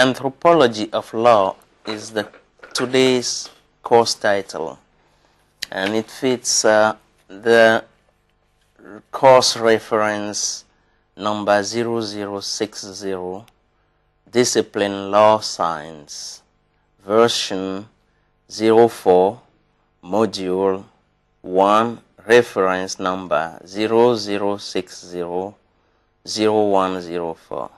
Anthropology of Law is today's course title, and it fits the course reference number 0060, Discipline Law Science, version 04, module 1, reference number 0060-0104.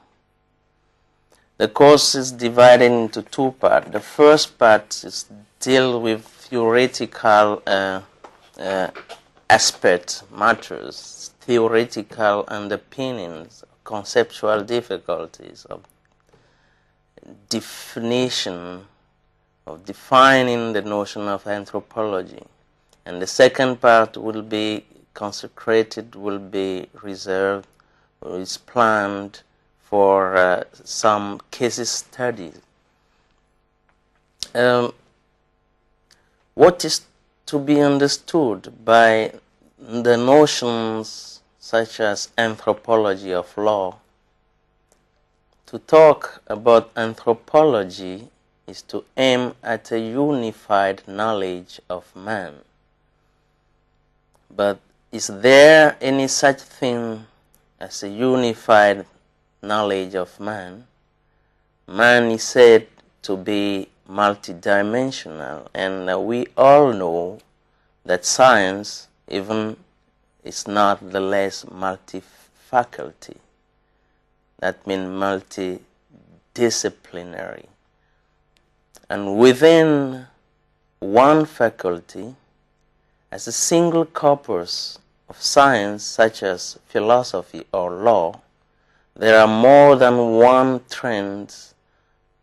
The course is divided into two parts. The first part is deal with theoretical aspect matters, theoretical underpinnings, conceptual difficulties of definition, of defining the notion of anthropology. And the second part will be consecrated, will be reserved, or is planned for some case studies. What is to be understood by the notions such as anthropology of law? To talk about anthropology is to aim at a unified knowledge of man. But is there any such thing as a unified knowledge of man? Man is said to be multidimensional, and we all know that science even is not the less multi-faculty. That means multidisciplinary. And within one faculty, as a single corpus of science such as philosophy or law, there are more than one trend,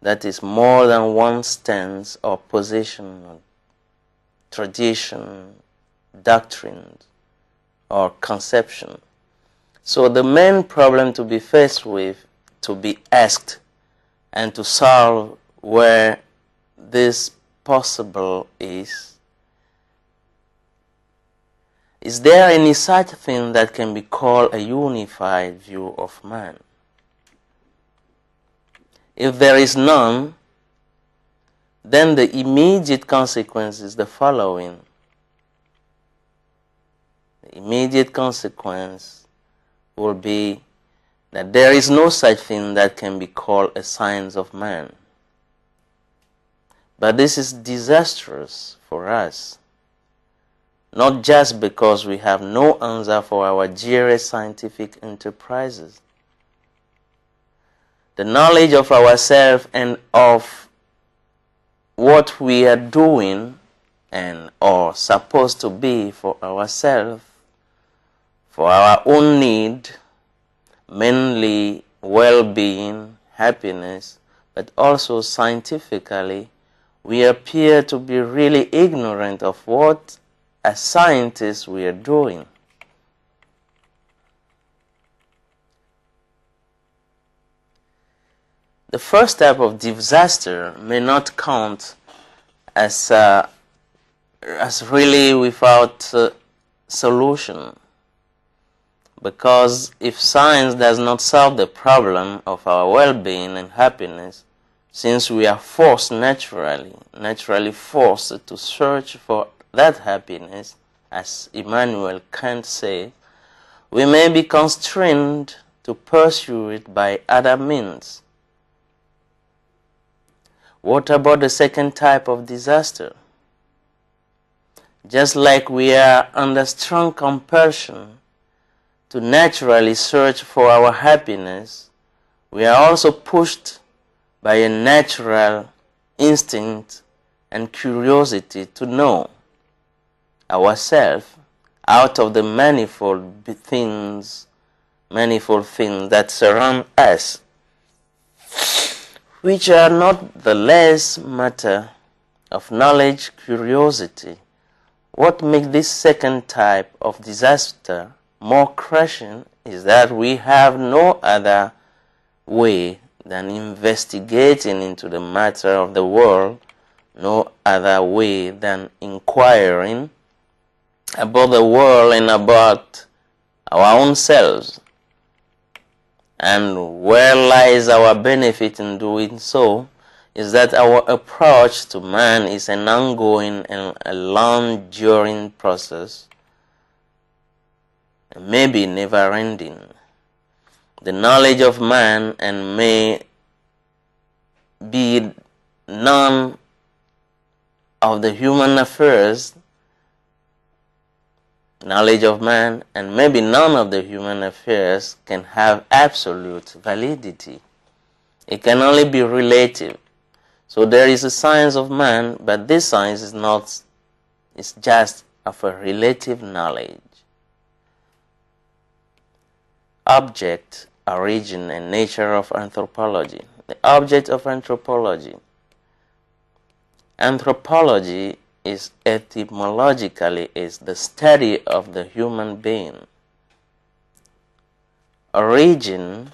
that is more than one stance or position or tradition, doctrine or conception. So the main problem to be faced with, to be asked and to solve where this possible is there any such thing that can be called a unified view of man? If there is none, then the immediate consequence is the following. The immediate consequence will be that there is no such thing that can be called a science of man. But this is disastrous for us, not just because we have no answer for our dearest scientific enterprises. The knowledge of ourselves and of what we are doing and are supposed to be for ourselves, for our own need, mainly well-being, happiness, but also scientifically, we appear to be really ignorant of what as scientists we are doing. The first type of disaster may not count as really without solution, because if science does not solve the problem of our well-being and happiness, since we are forced naturally forced to search for that happiness, as Immanuel Kant said, we may be constrained to pursue it by other means. What about the second type of disaster? Just like we are under strong compulsion to naturally search for our happiness, we are also pushed by a natural instinct and curiosity to know ourselves out of the manifold things that surround us, which are not the less matter of knowledge, curiosity. What makes this second type of disaster more crushing is that we have no other way than investigating into the matter of the world, no other way than inquiring about the world and about our own selves. and where lies our benefit in doing so, is that our approach to man is an ongoing and a long-enduring process, and maybe never-ending. The knowledge of man and may be none of the human affairs, knowledge of man and maybe none of the human affairs can have absolute validity. It can only be relative. So there is a science of man, but this science is not, it's just of a relative knowledge. Object, origin, and nature of anthropology. The object of anthropology. Anthropology is etymologically is the study of the human being. Origin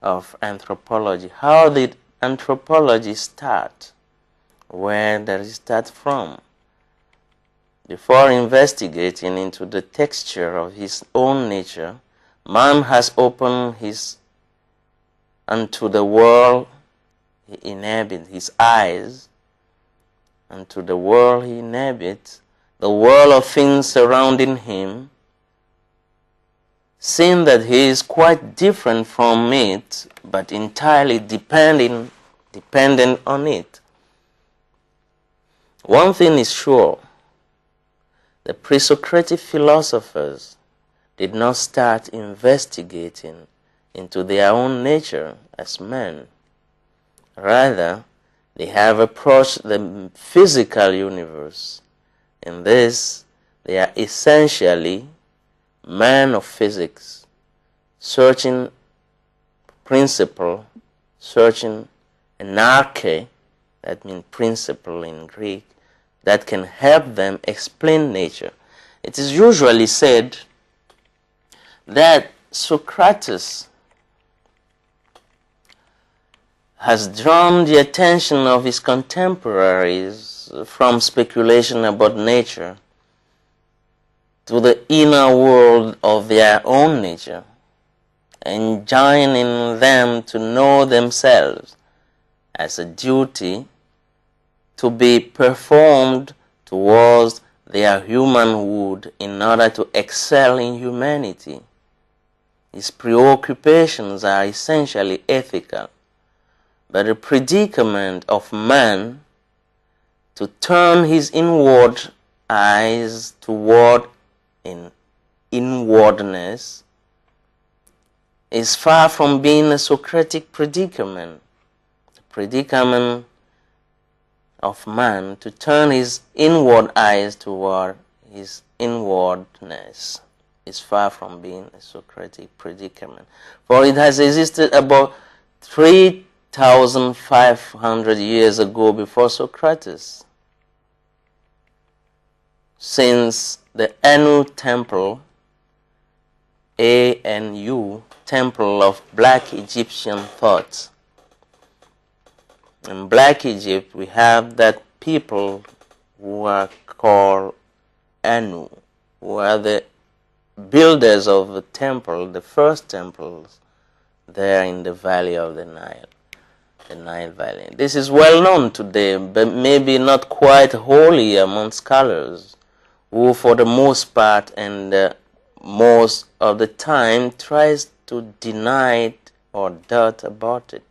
of anthropology. How did anthropology start? Where does it start from? Before investigating into the texture of his own nature, man has opened his unto the world he inhabits, his eyes unto the world he inhabits, the world of things surrounding him, seeing that he is quite different from it, but entirely dependent on it. One thing is sure, the pre-Socratic philosophers did not start investigating into their own nature as men. Rather, they have approached the physical universe. In this, they are essentially men of physics, searching principle, searching an arche, that means principle in Greek, that can help them explain nature. It is usually said that Socrates has drawn the attention of his contemporaries from speculation about nature to the inner world of their own nature, enjoining them to know themselves as a duty to be performed towards their humanhood in order to excel in humanity. His preoccupations are essentially ethical, but the predicament of man to turn his inward eyes toward inwardness is far from being a Socratic predicament. The predicament of man to turn his inward eyes toward his inwardness is far from being a Socratic predicament. For it has existed about 3,500 years ago before Socrates. Since the Anu temple, A-N-U, temple of black Egyptian thought. In black Egypt, we have that people who are called Anu, who are the builders of the temple, the first temples there in the valley of the Nile Valley. This is well known today, but maybe not quite wholly among scholars, who for the most part and most of the time tries to deny it or doubt about it.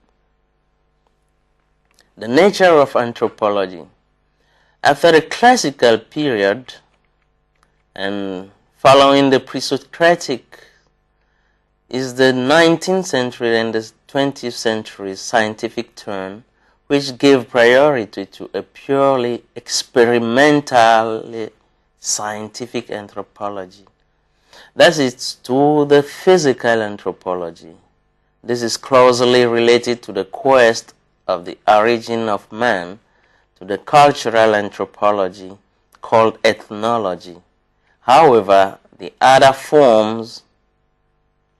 The nature of anthropology. After the classical period and following the pre-Socratic is the 19th century and the 20th century scientific turn, which gave priority to a purely experimentally scientific anthropology. That is to the physical anthropology. This is closely related to the quest of the origin of man, to the cultural anthropology called ethnology. However, the other forms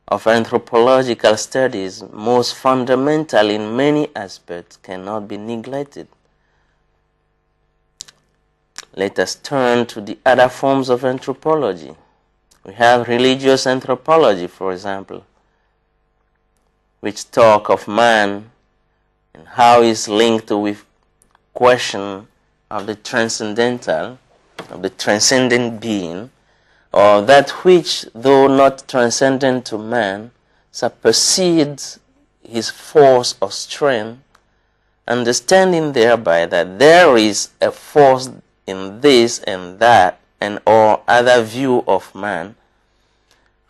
of anthropological studies, most fundamental in many aspects, cannot be neglected. Let us turn to the other forms of anthropology. We have religious anthropology, for example. which talk of man and how it's linked with question of the transcendental, of the transcendent being, or that which, though not transcendent to man, supersedes his force or strength, understanding thereby that there is a force in this and that and or other view of man,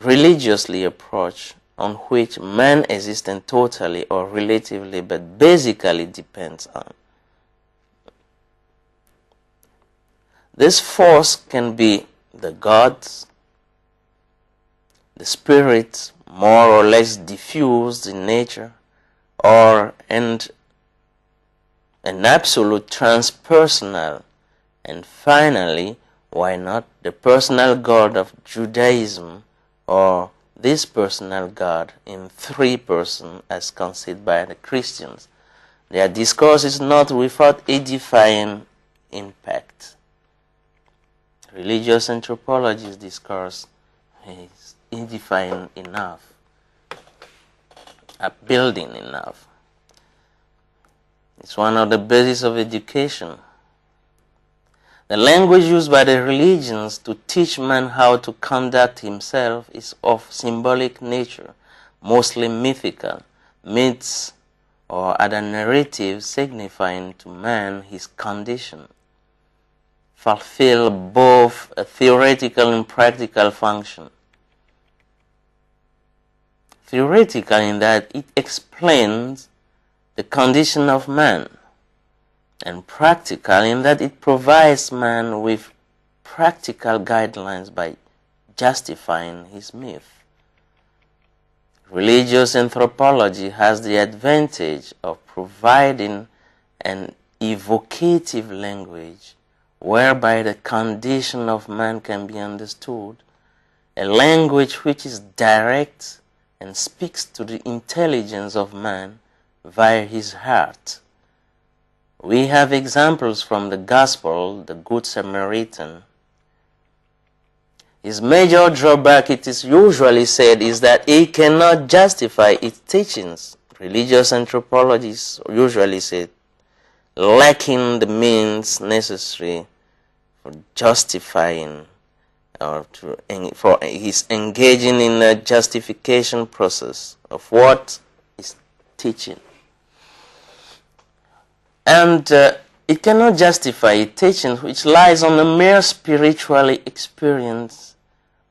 religiously approach, on which man existence totally or relatively but basically depends on. This force can be the gods, the spirits more or less diffused in nature, or an absolute transpersonal, and finally, why not the personal God of Judaism, or this personal God in three persons as conceived by the Christians. Their discourse is not without edifying impact. Religious anthropology's discourse is edifying enough, upbuilding enough. It's one of the bases of education. The language used by the religions to teach man how to conduct himself is of symbolic nature, mostly mythical, myths or other narratives signifying to man his condition, fulfill both a theoretical and practical function. Theoretical in that it explains the condition of man, and practical in that it provides man with practical guidelines by justifying his myth. Religious anthropology has the advantage of providing an evocative language whereby the condition of man can be understood, a language which is direct and speaks to the intelligence of man via his heart. We have examples from the Gospel, the Good Samaritan. His major drawback, it is usually said, is that he cannot justify its teachings. Religious anthropologists usually say, lacking the means necessary for justifying or for his engaging in a justification process of what is teaching. And it cannot justify a teaching which lies on a mere spiritual experience,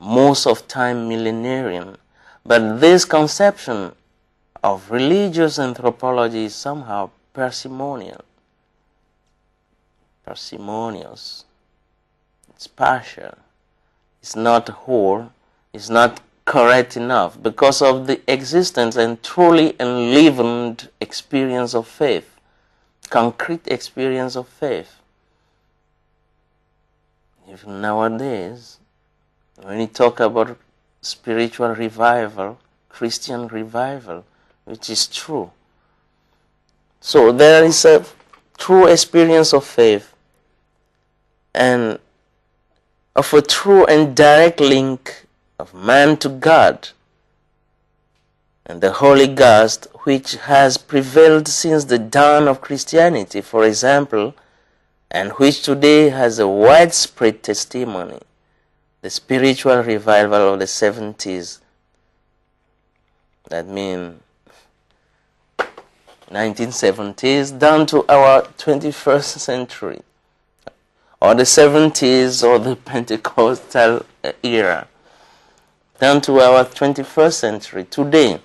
most of time millenarian. But this conception of religious anthropology is somehow parsimonial. Parsimonious. It's partial. It's not whole. It's not correct enough because of the existence and truly enlivened experience of faith. Concrete experience of faith. Even nowadays, when you talk about spiritual revival, Christian revival, which is true. So there is a true experience of faith and of a true and direct link of man to God and the Holy Ghost, which has prevailed since the dawn of Christianity, for example, and which today has a widespread testimony, the spiritual revival of the 70s, that means 1970s down to our 21st century, or the 70s or the Pentecostal era, down to our 21st century today,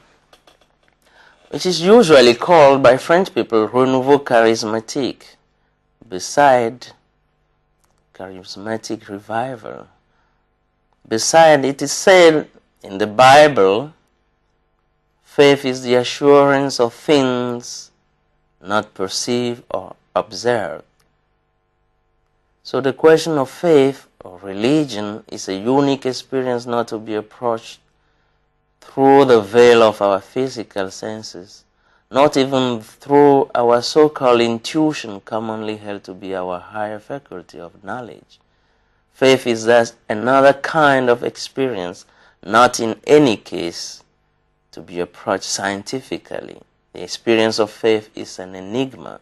which is usually called by French people renouveau charismatique, beside charismatic revival. Beside, it is said in the Bible, faith is the assurance of things not perceived or observed. So the question of faith or religion is a unique experience not to be approached through the veil of our physical senses, not even through our so-called intuition, commonly held to be our higher faculty of knowledge. Faith is thus another kind of experience, not in any case to be approached scientifically. The experience of faith is an enigma,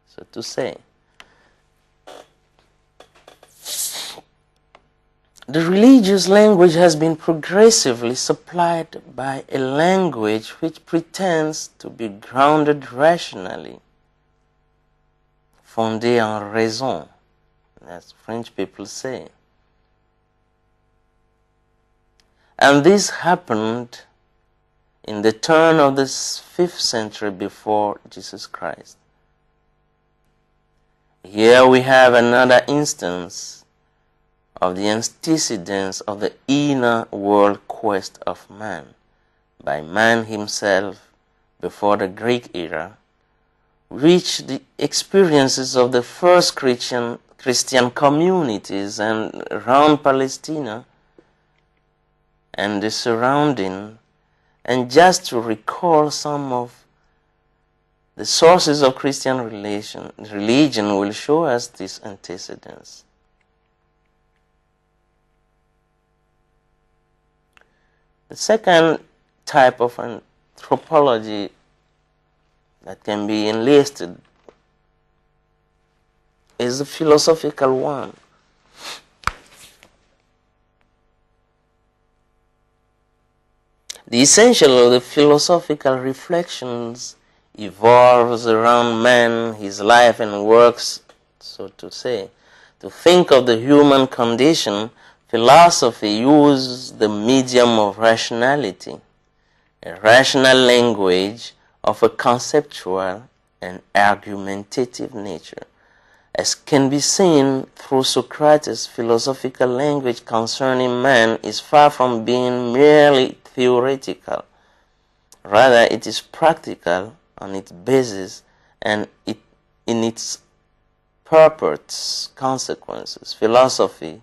so to say. The religious language has been progressively supplied by a language which pretends to be grounded rationally, fondé en raison, as French people say. And this happened in the turn of the 5th century before Jesus Christ. Here we have another instance of the antecedents of the inner world quest of man, by man himself before the Greek era, which the experiences of the first Christian communities and around Palestine and the surrounding. And just to recall some of the sources of Christian religion will show us these antecedents. The second type of anthropology that can be enlisted is the philosophical one. The essential of the philosophical reflections evolves around man, his life and works, so to say. To think of the human condition, philosophy uses the medium of rationality, a rational language of a conceptual and argumentative nature. As can be seen through Socrates, philosophical language concerning man is far from being merely theoretical. Rather, it is practical on its basis and in its purports, consequences. Philosophy,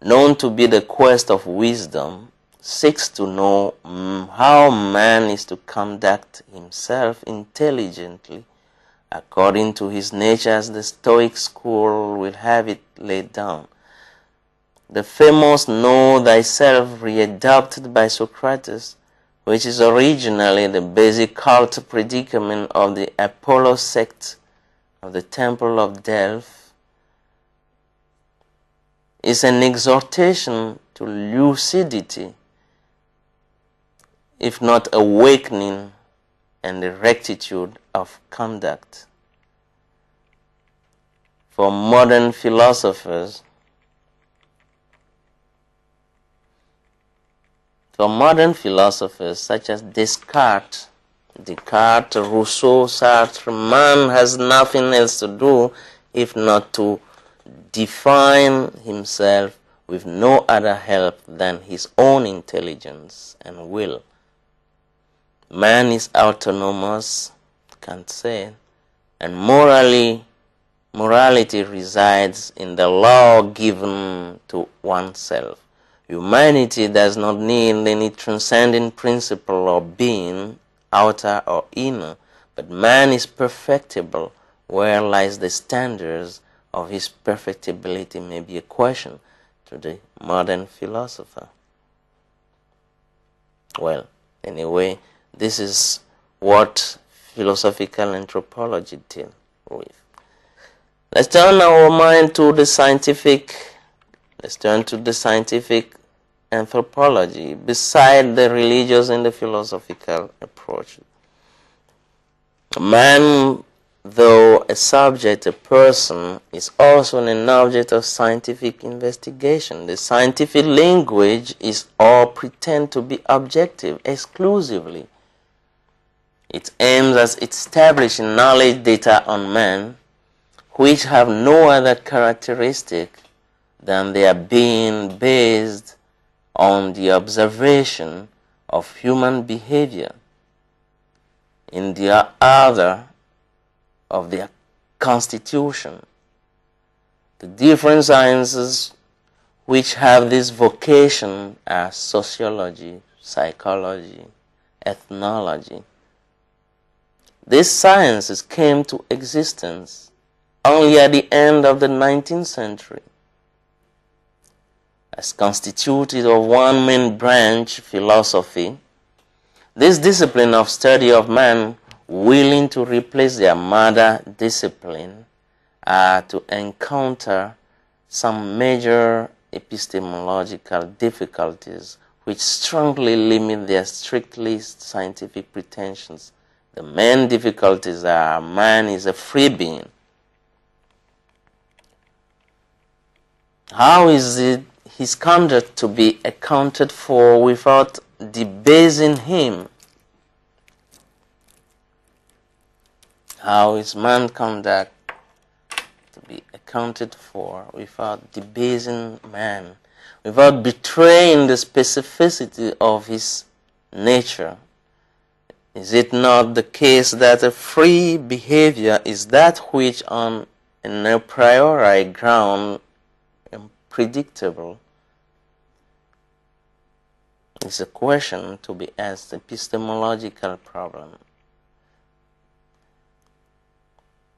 known to be the quest of wisdom, seeks to know how man is to conduct himself intelligently according to his nature, as the Stoic school will have it laid down. The famous know thyself readopted by Socrates, which is originally the basic cult predicament of the Apollo sect of the Temple of Delphi, is an exhortation to lucidity, if not awakening, and the rectitude of conduct. For modern philosophers, such as Descartes, Rousseau, Sartre, man has nothing else to do if not to define himself with no other help than his own intelligence and will. Man is autonomous, Kant said, and morality resides in the law given to oneself. Humanity does not need any transcending principle or being, outer or inner, but man is perfectible. Where lies the standards of his perfectibility may be a question to the modern philosopher. Well, anyway, this is what philosophical anthropology deals with. Let's turn our mind to the scientific. Let's turn to the scientific anthropology beside the religious and the philosophical approach. Man, though a subject, a person, is also an object of scientific investigation. The scientific language is or pretend to be objective exclusively. It aims at establishing knowledge data on man, which have no other characteristic than their being based on the observation of human behavior in the order of their constitution. The different sciences which have this vocation are sociology, psychology, ethnology. These sciences came to existence only at the end of the 19th century. As constituted of one main branch, philosophy, This discipline of study of man willing to replace their mother discipline are to encounter some major epistemological difficulties which strongly limit their strictly scientific pretensions. The main difficulties are man is a free being. How is it his conduct to be accounted for without debasing him? How is man's conduct to be accounted for without debasing man, without betraying the specificity of his nature? Is it not the case that a free behavior is that which on an a priori ground predictable? It's a question to be asked, epistemological problem,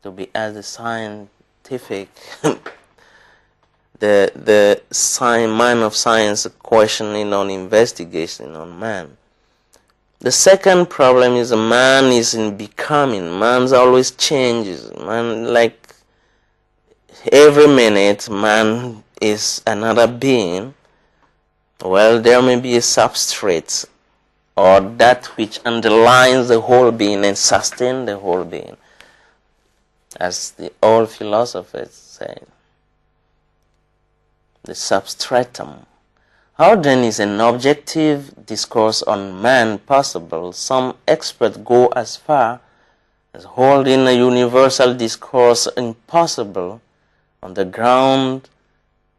to be asked the scientific, the man of science questioning on investigation on man. The second problem is a man is in becoming. Man's always changes. Man, like every minute, man is another being. Well, there may be a substrate or that which underlines the whole being and sustains the whole being, as the old philosophers say, the substratum. How then is an objective discourse on man possible? Some experts go as far as holding a universal discourse impossible on the ground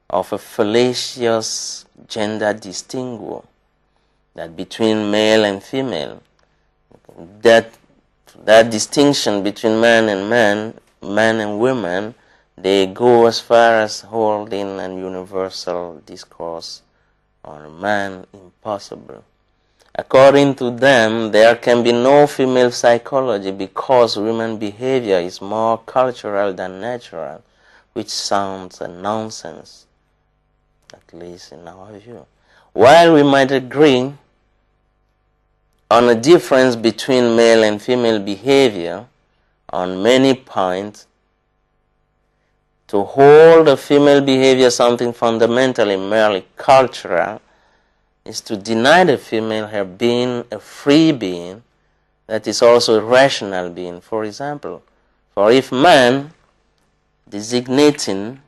of a fallacious gender distinguo, that between male and female, that distinction between man and man, man and women, they go as far as holding a universal discourse on man impossible. According to them, there can be no female psychology because women behavior is more cultural than natural, which sounds a nonsense, at least in our view. While we might agree on a difference between male and female behavior on many points, to hold a female behavior something fundamentally merely cultural is to deny the female her being a free being that is also a rational being. For example, for if man designating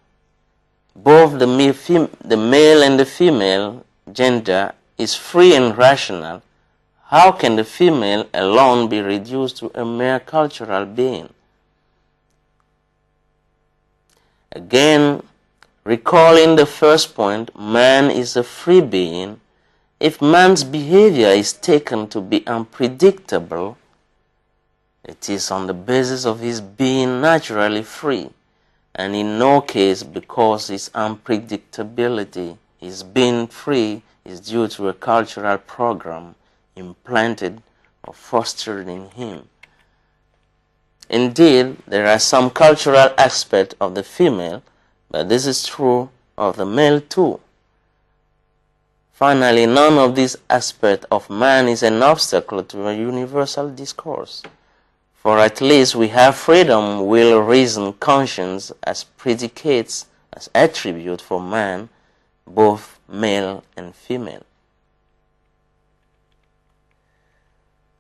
both the male and the female gender is free and rational, how can the female alone be reduced to a mere cultural being? Again, recalling the first point, man is a free being. If man's behavior is taken to be unpredictable, it is on the basis of his being naturally free, and in no case because his unpredictability, his being free, is due to a cultural program implanted or fostered in him. Indeed, there are some cultural aspects of the female, but this is true of the male too. Finally, none of these aspects of man is an obstacle to a universal discourse, for at least we have freedom, will, reason, conscience as predicates, as attribute for man, both male and female.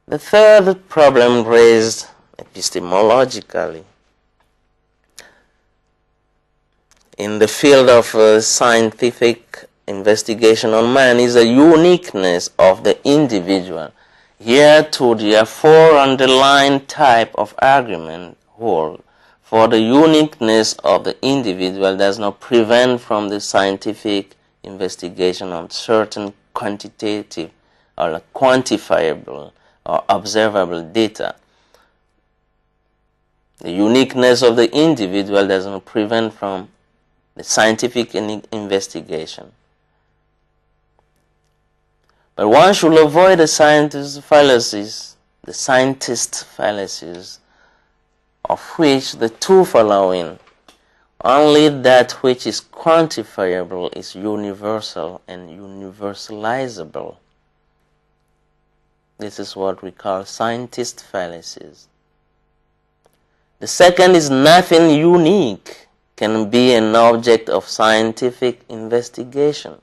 The third problem raised epistemologically in the field of scientific investigation on man is the uniqueness of the individual. Here too there are four underlying type of argument hold, for the uniqueness of the individual does not prevent from the scientific investigation of certain quantitative or quantifiable or observable data. The uniqueness of the individual does not prevent from the scientific investigation. But one should avoid the scientist fallacies, of which the two following: only that which is quantifiable is universal and universalizable. This is what we call scientist fallacies. The second is nothing unique can be an object of scientific investigation.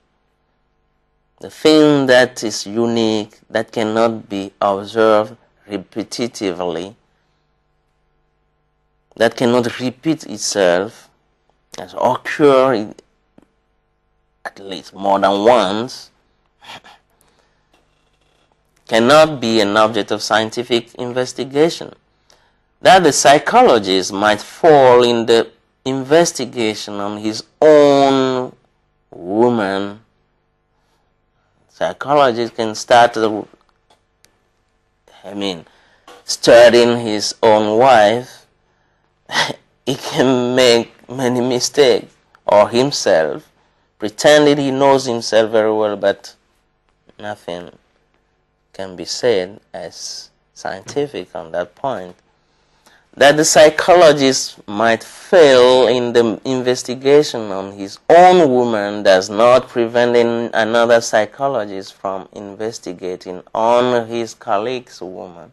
The thing that is unique, that cannot be observed repetitively, that cannot repeat itself, as occur at least more than once, cannot be an object of scientific investigation. That the psychologist might fall in the investigation on his own woman. Psychologist can start, studying his own wife. He can make many mistakes, or himself, pretending he knows himself very well, but nothing can be said as scientific on that point. That the psychologist might fail in the investigation on his own woman does not prevent another psychologist from investigating on his colleague's woman.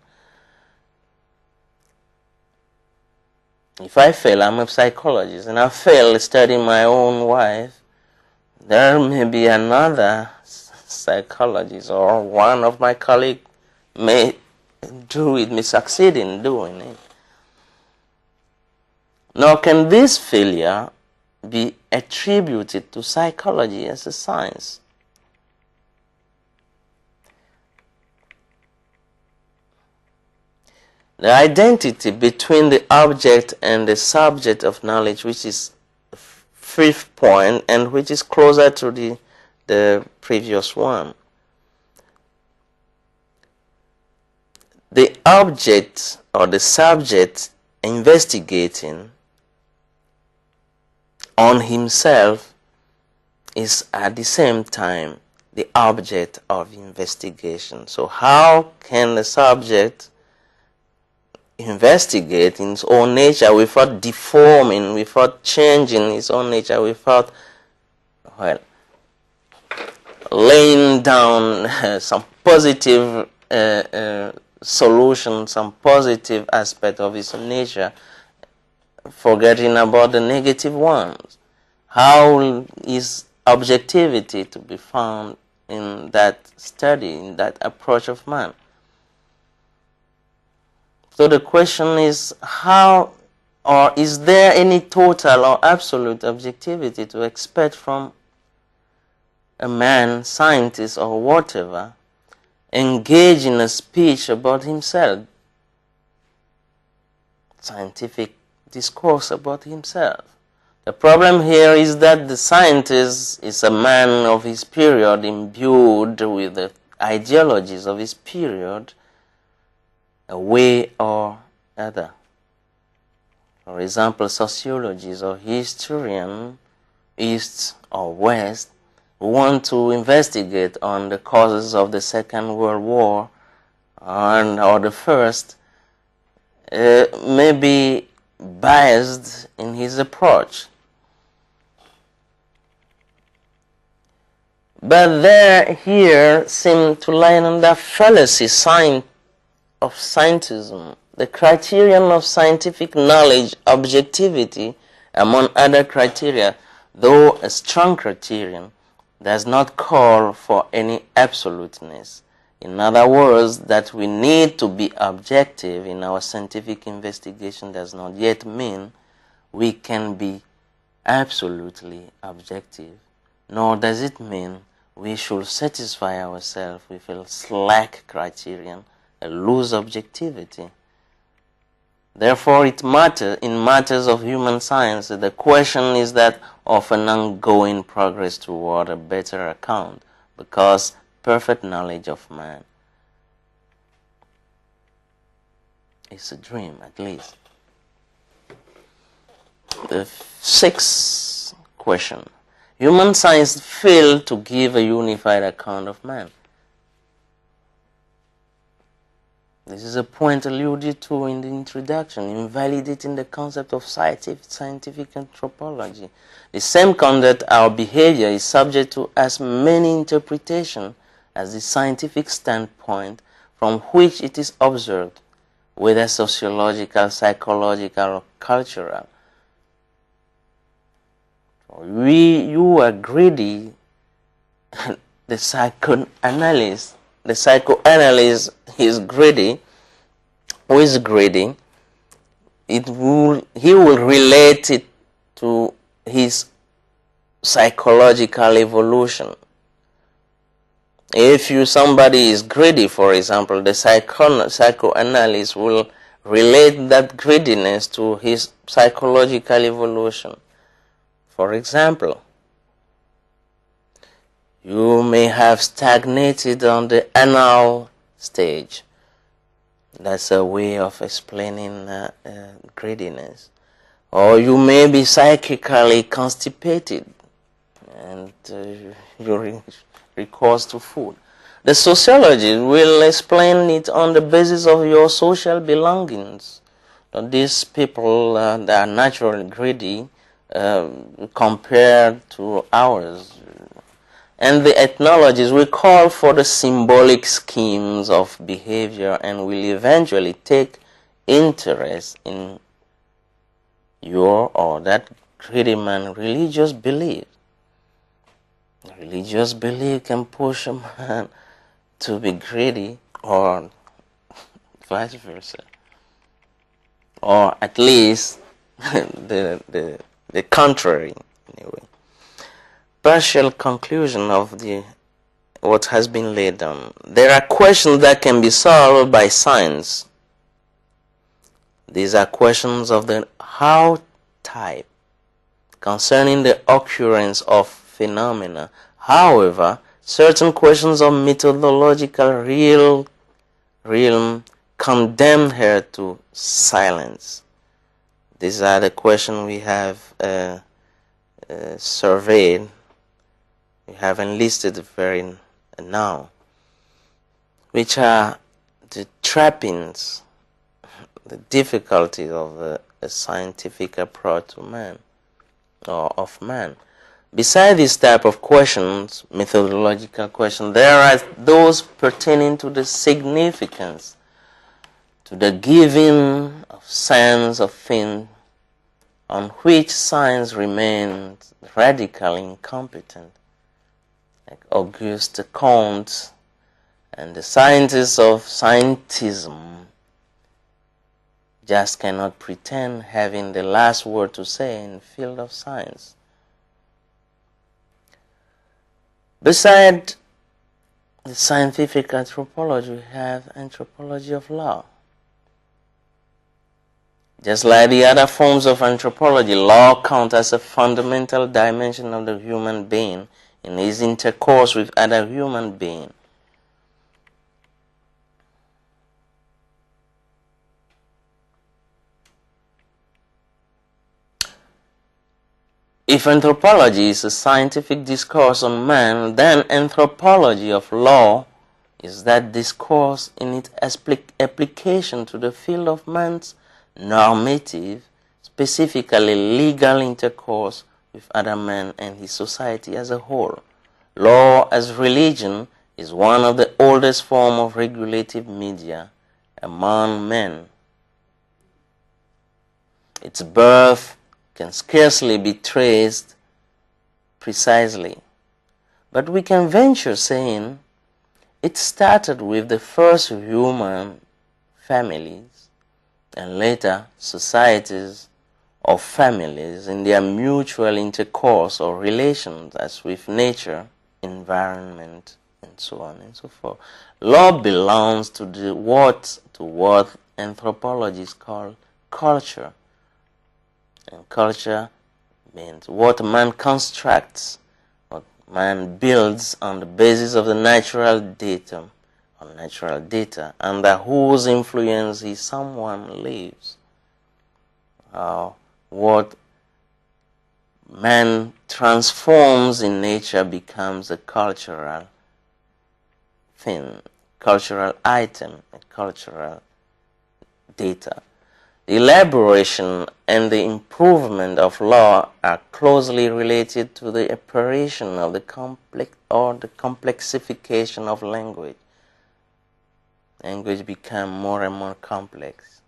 If I fail, I'm a psychologist, and I fail studying my own wife, there may be another psychologist or one of my colleagues may succeed in doing it. Nor can this failure be attributed to psychology as a science. The identity between the object and the subject of knowledge, which is the fifth point and which is closer to the previous one. The object or the subject investigating on himself is at the same time the object of investigation. So how can the subject investigate in his own nature without deforming, without changing his own nature, without laying down some positive solution, some positive aspect of his nature, forgetting about the negative ones? How is objectivity to be found in that study, in that approach of man? So the question is, how, or is there any total or absolute objectivity to expect from a man, scientist or whatever, engage in a speech about himself, scientific discourse about himself? The problem here is that the scientist is a man of his period, imbued with the ideologies of his period, a way or other. For example, sociologists or historians, East or West, who want to investigate on the causes of the Second World War or the First, may be biased in his approach. But there here seem to lie under fallacy of scientism. The criterion of scientific knowledge, objectivity, among other criteria, though a strong criterion, does not call for any absoluteness. In other words, that we need to be objective in our scientific investigation does not yet mean we can be absolutely objective, nor does it mean we should satisfy ourselves with a slack criterion, a loose objectivity. Therefore, in matters of human science, the question is that of an ongoing progress toward a better account, because perfect knowledge of man is a dream, at least. The sixth question: human science failed to give a unified account of man. This is a point alluded to in the introduction, invalidating the concept of scientific anthropology. The same conduct, our behavior, is subject to as many interpretations as the scientific standpoint from which it is observed, whether sociological, psychological, or cultural. You are greedy, the psychoanalyst is greedy. Who is greedy? He will relate it to his psychological evolution. If somebody is greedy, for example, the psychoanalyst will relate that greediness to his psychological evolution. For example, you may have stagnated on the anal stage. That's a way of explaining greediness. Or you may be psychically constipated and you recourse to food. The sociologist will explain it on the basis of your social belongings. These people that are naturally greedy compared to ours. And the ethnologists will call for the symbolic schemes of behavior and will eventually take interest in your or that greedy man's religious belief. Religious belief can push a man to be greedy, or vice versa, or at least the contrary. Anyway, partial conclusion of what has been laid down. There are questions that can be solved by science. These are questions of the how type concerning the occurrence of phenomena. However, certain questions of methodological realm condemn her to silence. These are the questions we have surveyed. We have enlisted very now, which are the trappings, the difficulties of a scientific approach to man, or of man. Besides this type of questions, methodological questions, there are those pertaining to the significance, to the giving of sense of things, on which science remains radically incompetent, like Auguste Comte and the scientists of scientism just cannot pretend having the last word to say in the field of science. Beside the scientific anthropology, we have anthropology of law. Just like the other forms of anthropology, law counts as a fundamental dimension of the human being in his intercourse with other human beings. If anthropology is a scientific discourse on man, then anthropology of law is that discourse in its application to the field of man's normative, specifically legal intercourse with other men and his society as a whole. Law as religion is one of the oldest forms of regulative media among men. Its birth can scarcely be traced precisely, but we can venture saying it started with the first human families and later societies of families in their mutual intercourse or relations as with nature, environment, and so on and so forth. Law belongs to what anthropologists call culture. And culture means what man constructs, what man builds on the basis of the natural data, under whose influence someone lives. What man transforms in nature becomes a cultural thing, cultural item, a cultural data. The elaboration and the improvement of law are closely related to the operation of the complexification of language. language become more and more complex.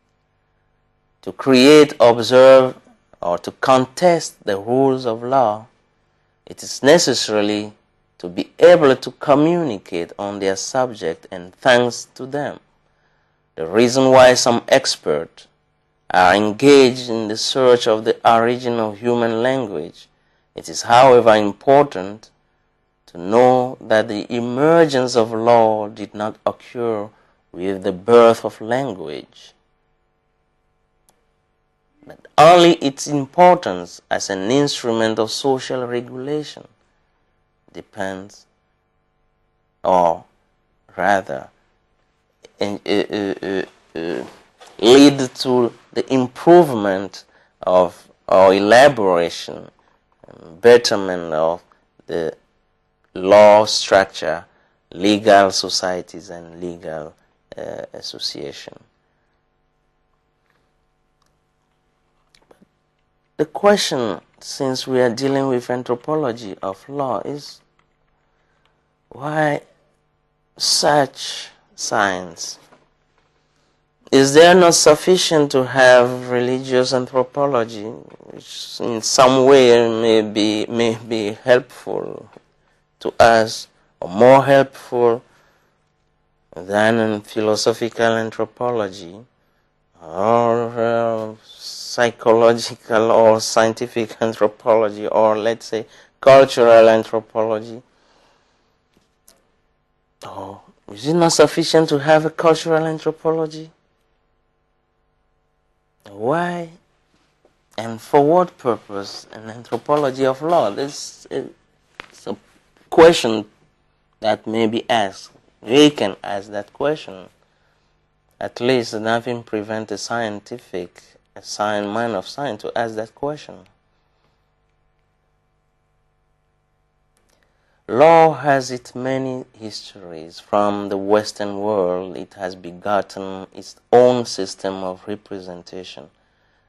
To create, observe, or to contest the rules of law, it is necessary to be able to communicate on their subject, and thanks to them, the reason why some experts are engaged in the search of the origin of human language, it is, however, important to know that the emergence of law did not occur with the birth of language, but only its importance as an instrument of social regulation depends, or rather lead to the improvement of or elaboration and betterment of the law structure, legal societies, and legal association. The question, since we are dealing with anthropology of law, is why such science? Is there not sufficient to have religious anthropology, which in some way may be helpful to us, or more helpful than philosophical anthropology, or psychological or scientific anthropology, or let's say cultural anthropology? Or is it not sufficient to have a cultural anthropology? Why and for what purpose an anthropology of law? This is a question that may be asked. We can ask that question. At least nothing prevents a man of science to ask that question. Law has its many histories. From the Western world, it has begotten its own system of representation.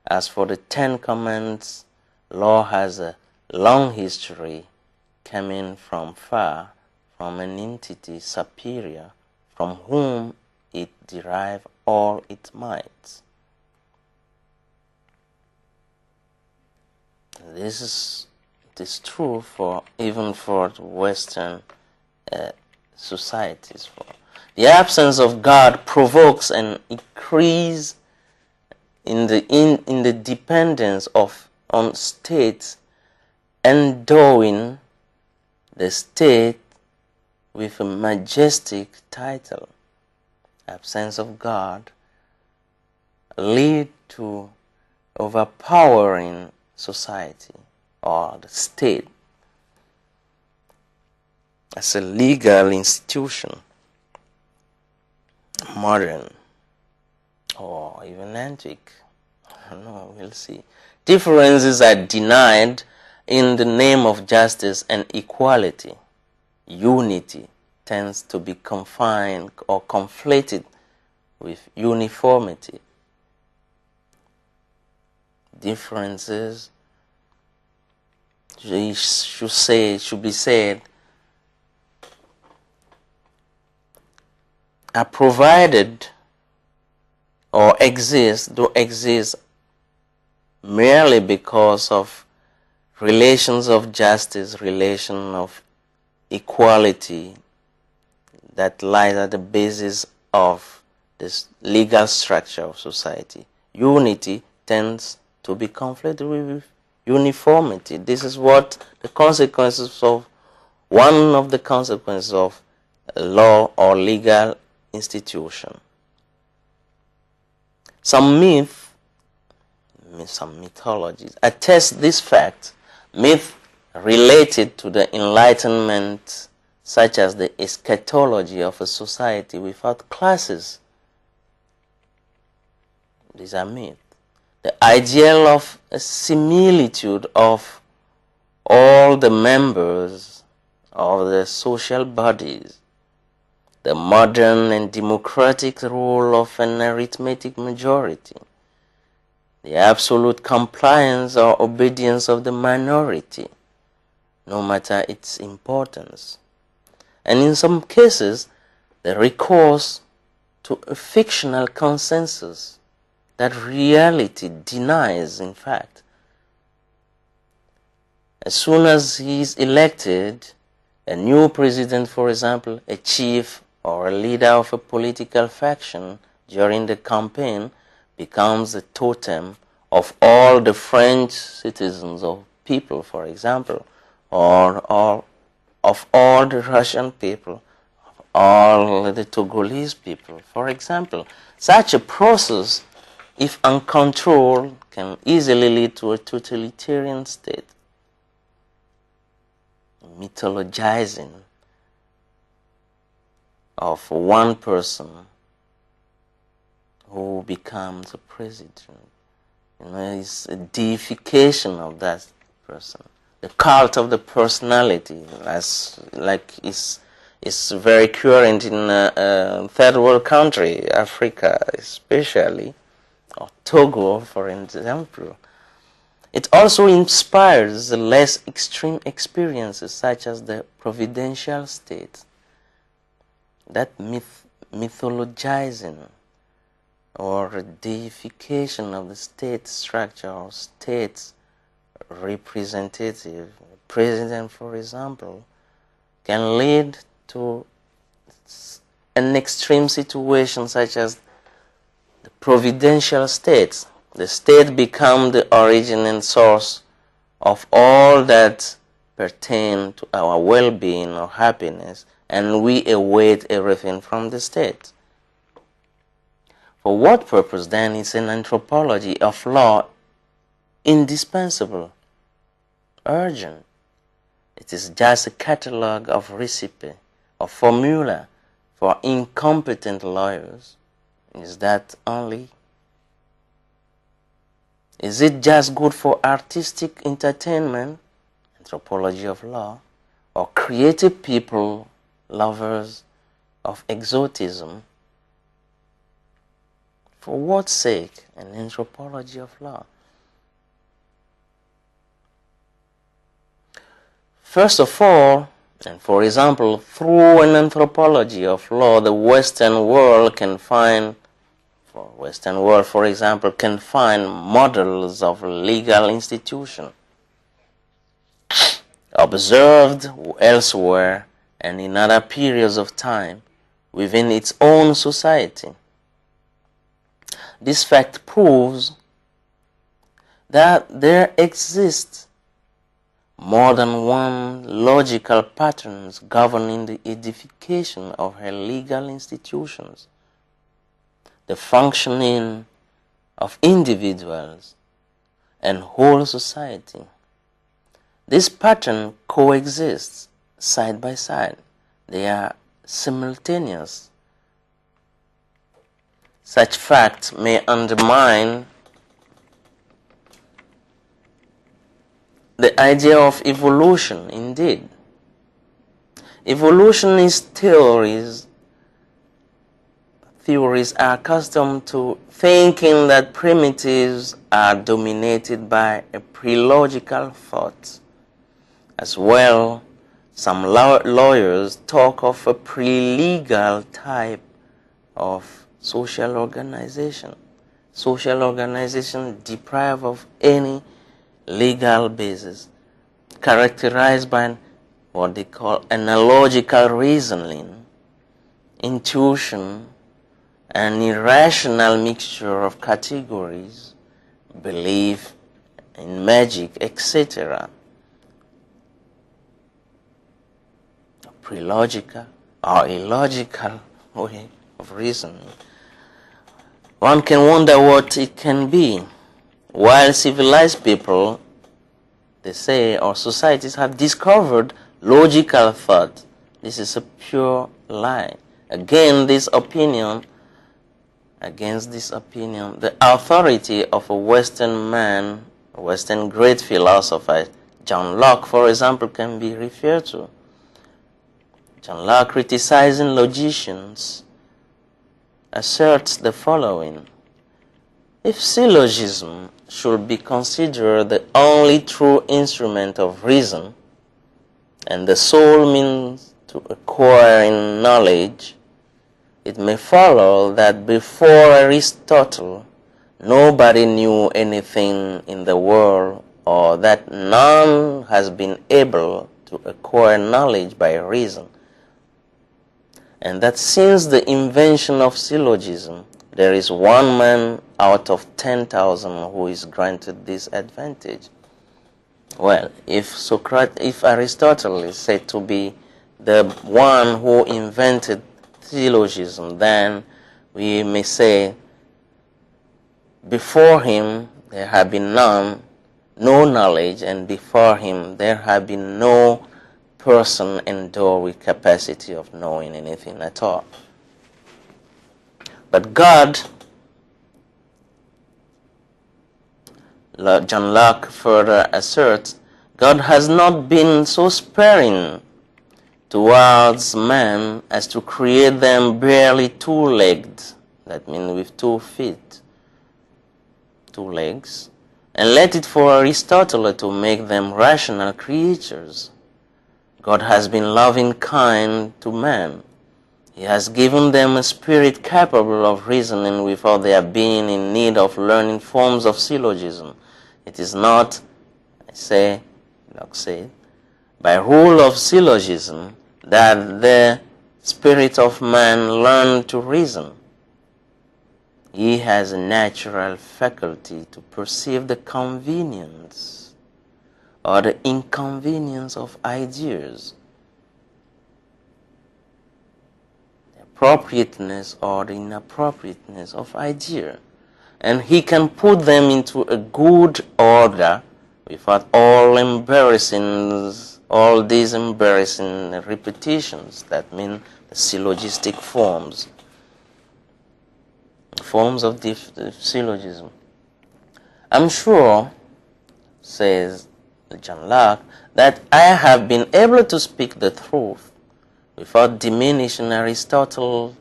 As for the Ten Commandments, law has a long history, coming from far, from an entity superior, from whom it derived all its might. This is true even for Western societies. The absence of God provokes an increase in the dependence on states, endowing the state with a majestic title. Absence of God lead to overpowering society or the state as a legal institution, modern or even antique. I don't know, we'll see. Differences are denied in the name of justice and equality. Unity tends to be confined or conflated with uniformity. Differences should be said are provided or exist merely because of relations of justice, relation of equality that lies at the basis of this legal structure of society. Unity tends to be conflicted with uniformity. This is what the consequences of one of the consequences of a law or legal institution. Some mythologies attest this fact. Myth related to the Enlightenment, such as the eschatology of a society without classes. These are myths. The ideal of a similitude of all the members of the social bodies, the modern and democratic rule of an arithmetic majority, the absolute compliance or obedience of the minority, no matter its importance, and in some cases, the recourse to a fictional consensus that reality denies, in fact. As soon as he is elected, a new president, for example, a chief or a leader of a political faction during the campaign becomes the totem of all the French citizens or people, for example, or of all the Russian people, all the Togolese people, for example. Such a process, if uncontrolled, can easily lead to a totalitarian state, mythologizing of one person who becomes a president. It's a deification of that person. The cult of the personality, is very current in a third world country, Africa especially, or Togo, for example. It also inspires the less extreme experiences, such as the providential state. That mythologizing or deification of the state structure or state representative, president, for example, can lead to an extreme situation such as the providential state. The state becomes the origin and source of all that pertain to our well-being or happiness, and we await everything from the state. For what purpose then is an anthropology of law indispensable, urgent? It is just a catalogue of recipe, of formula for incompetent lawyers. Is that only? Is it just good for artistic entertainment, anthropology of law, or creative people, lovers of exotism? For what sake an anthropology of law? First of all, and for example, through an anthropology of law, the Western world can find, for example, can find models of legal institution observed elsewhere and in other periods of time within its own society. This fact proves that there exists more than one logical patterns governing the edification of her legal institutions, the functioning of individuals and whole society. This pattern coexists side by side. They are simultaneous. Such facts may undermine the idea of evolution. Indeed, evolutionist theories are accustomed to thinking that primitives are dominated by a pre-logical thought. As well, some lawyers talk of a pre-legal type of social organization deprived of any legal basis, characterized by what they call analogical reasoning, intuition, an irrational mixture of categories, belief in magic, etc. A pre-logical or illogical way of reasoning. One can wonder what it can be. While civilized people, they say, or societies have discovered logical thought, this is a pure lie. Against this opinion, the authority of a Western man, a Western great philosopher, John Locke, for example, can be referred to. John Locke, criticizing logicians, asserts the following: if syllogism should be considered the only true instrument of reason, and the sole means to acquiring knowledge, it may follow that before Aristotle, nobody knew anything in the world, or that none has been able to acquire knowledge by reason, and that since the invention of syllogism, there is one man out of 10,000 who is granted this advantage. Well, if Aristotle is said to be the one who invented syllogism, then we may say before him there had been no knowledge, and before him there had been no person endowed with capacity of knowing anything at all. But God, John Locke further asserts, God has not been so sparing towards man as to create them barely two-legged, that means with 2 feet, 2 legs, and let it for Aristotle to make them rational creatures. God has been loving kind to man. He has given them a spirit capable of reasoning without their being in need of learning forms of syllogism. It is not, Locke said, by rule of syllogism that the spirit of man learned to reason. He has a natural faculty to perceive the convenience or the inconvenience of ideas, the appropriateness or the inappropriateness of idea, and he can put them into a good order without all these embarrassing repetitions, that mean the syllogistic forms of the syllogism. I'm sure, says John Locke, that I have been able to speak the truth without diminishing Aristotle,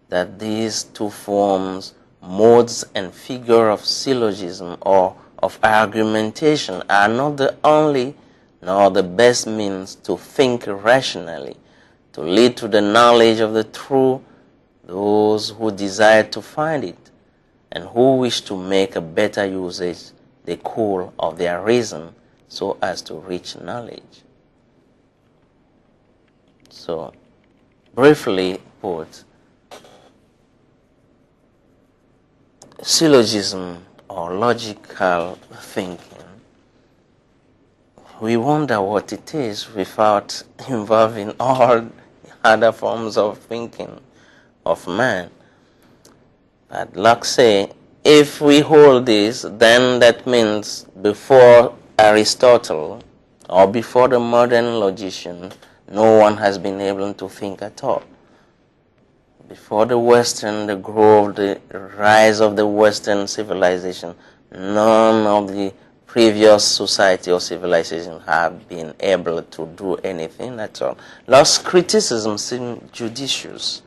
that these 2 forms, modes and figure of syllogism or of argumentation, are not the only nor the best means to think rationally, to lead to the knowledge of the truth those who desire to find it, and who wish to make a better usage they could of their reason so as to reach knowledge. So, briefly put, syllogism or logical thinking, we wonder what it is without involving all other forms of thinking of man. But Locke say, if we hold this, then that means before Aristotle or before the modern logician, no one has been able to think at all. Before the rise of the Western civilization, none of the previous society or civilization have been able to do anything at all. Locke's criticism seems judicious.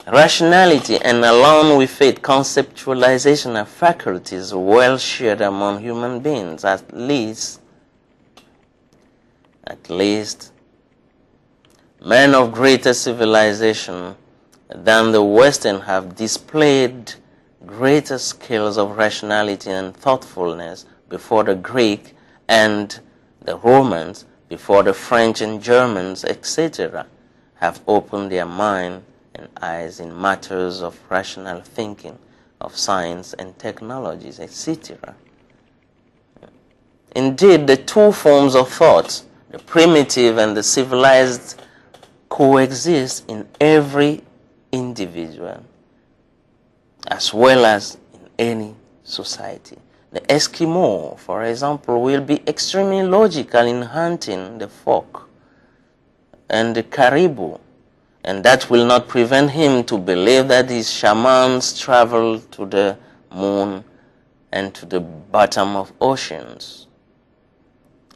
Rationality and along with it conceptualization are faculties well shared among human beings, at least men of greater civilization than the Western have displayed greater skills of rationality and thoughtfulness before the Greek and the Romans, before the French and Germans, etc., have opened their mind and eyes in matters of rational thinking, of science and technologies, etc. Indeed, the 2 forms of thought, the primitive and the civilized, coexist in every individual as well as in any society. The Eskimo, for example, will be extremely logical in hunting the folk and the caribou, and that will not prevent him to believe that his shamans travel to the moon and to the bottom of oceans.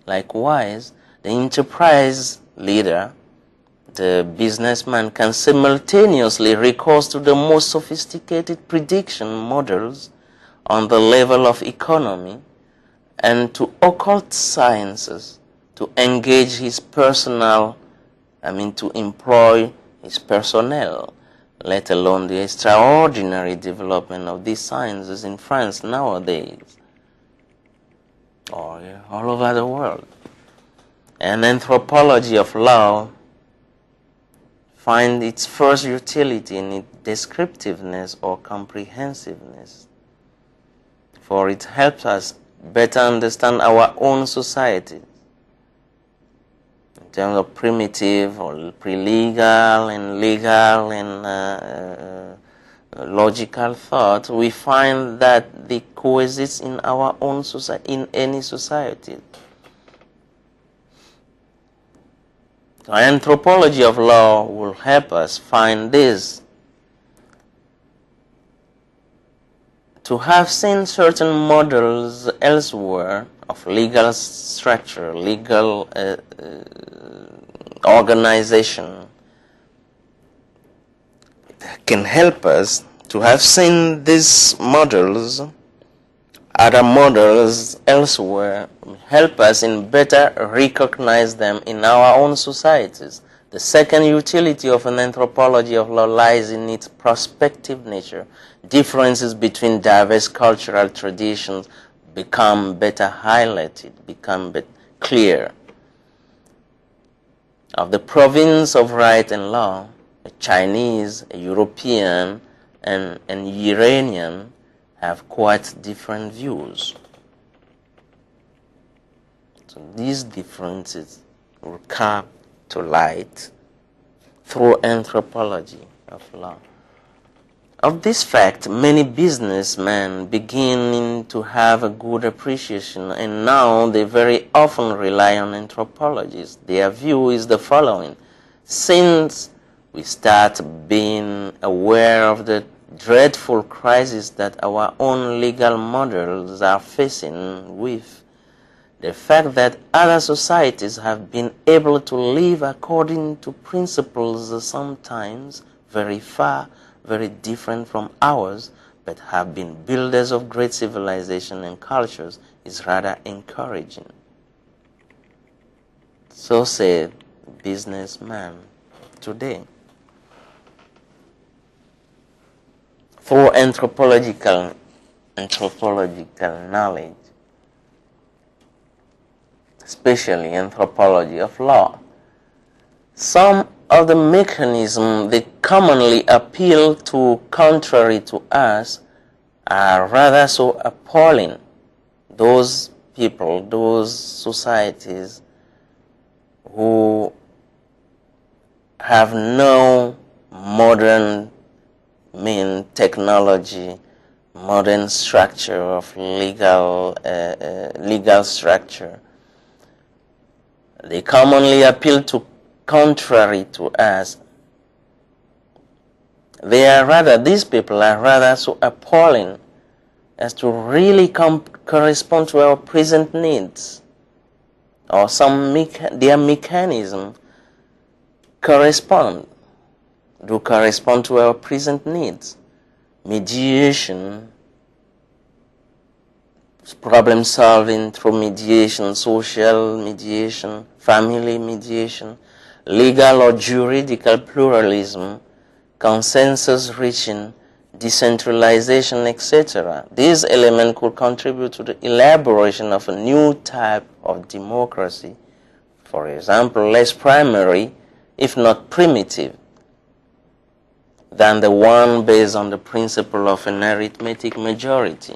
Likewise, the enterprise leader, the businessman, can simultaneously recourse to the most sophisticated prediction models on the level of economy and to occult sciences to engage his to employ his personnel let alone the extraordinary development of these sciences in France nowadays, or all over the world. And anthropology of law finds its first utility in its descriptiveness or comprehensiveness, for it helps us better understand our own society in terms of primitive or pre-legal and legal and logical thought. We find that they coexist in our own society, in any society. So anthropology of law will help us find this. To have seen certain models elsewhere of legal structure, legal organization, can help us to have seen these models, other models elsewhere, help us in better recognize them in our own societies. The second utility of an anthropology of law lies in its prospective nature. Differences between diverse cultural traditions become better highlighted, become clear. Of the province of right and law, a Chinese, a European, and an Iranian have quite different views. So these differences will come to light through anthropology of law. Of this fact, many businessmen beginning to have a good appreciation, and now they very often rely on anthropologists. Their view is the following: since we start being aware of the dreadful crisis that our own legal models are facing with, the fact that other societies have been able to live according to principles sometimes very far, very different from ours, but have been builders of great civilization and cultures, is rather encouraging. So said businessman today. Through anthropological knowledge, especially anthropology of law, some of the mechanisms that commonly appeal to contrary to us are rather so appalling. Those people, those societies who have no modern technology, modern structure of legal structure, they commonly appeal to contrary to us. These people are rather so appalling as to really correspond to our present needs, or their mechanism correspond to our present needs. Mediation, problem solving through mediation, social mediation, family mediation, legal or juridical pluralism, consensus reaching, decentralization, etc. These elements could contribute to the elaboration of a new type of democracy, for example, less primary, if not primitive, than the one based on the principle of an arithmetic majority.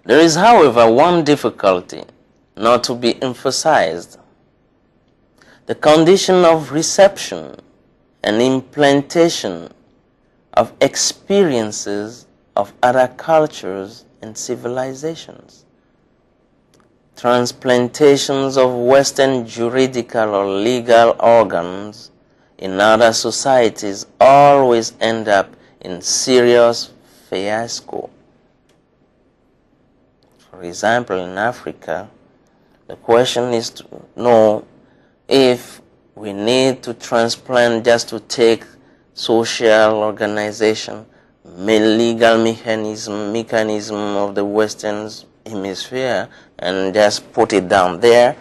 There is, however, one difficulty not to be emphasized: the condition of reception and implantation of experiences of other cultures and civilizations. Transplantations of Western juridical or legal organs in other societies always end up in serious fiasco. For example, in Africa, the question is to know if we need to transplant just to take social organization, legal mechanism of the Western hemisphere and just put it down there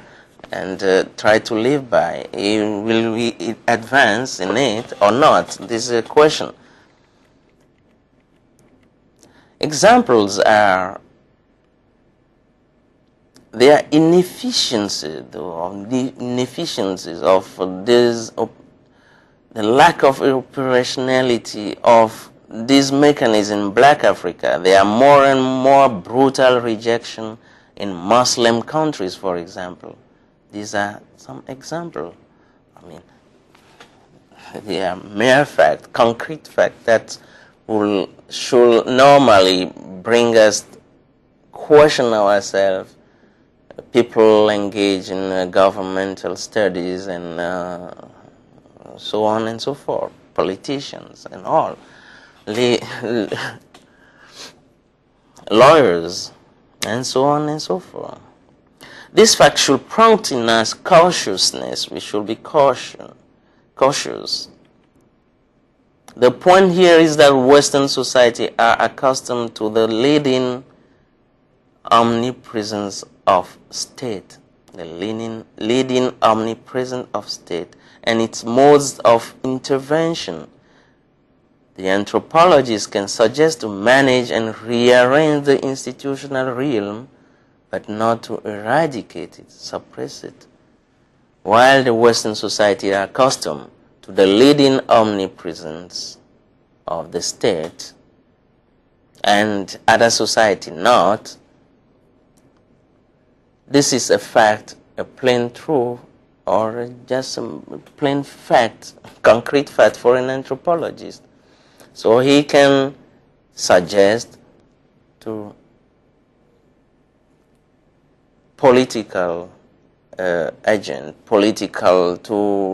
and try to live by. Will we advance in it or not? This is a question. Examples are there are inefficiencies of this, the lack of operationality of this mechanism in Black Africa. There are more and more brutal rejection in Muslim countries, for example. These are some examples. I mean, they are mere fact, concrete fact that should normally bring us question ourselves. People engage in governmental studies and so on and so forth, politicians and all, lawyers and so on and so forth. This fact should prompt in us cautiousness. We should be cautious. The point here is that Western society are accustomed to the leading omnipresence of state, the leading omnipresence of state and its modes of intervention. The anthropologists can suggest to manage and rearrange the institutional realm, but not to eradicate it, suppress it. While the Western society are accustomed to the leading omnipresence of the state, and other society not, this is a fact, a plain truth, or just a plain fact, concrete fact for an anthropologist. So he can suggest to political to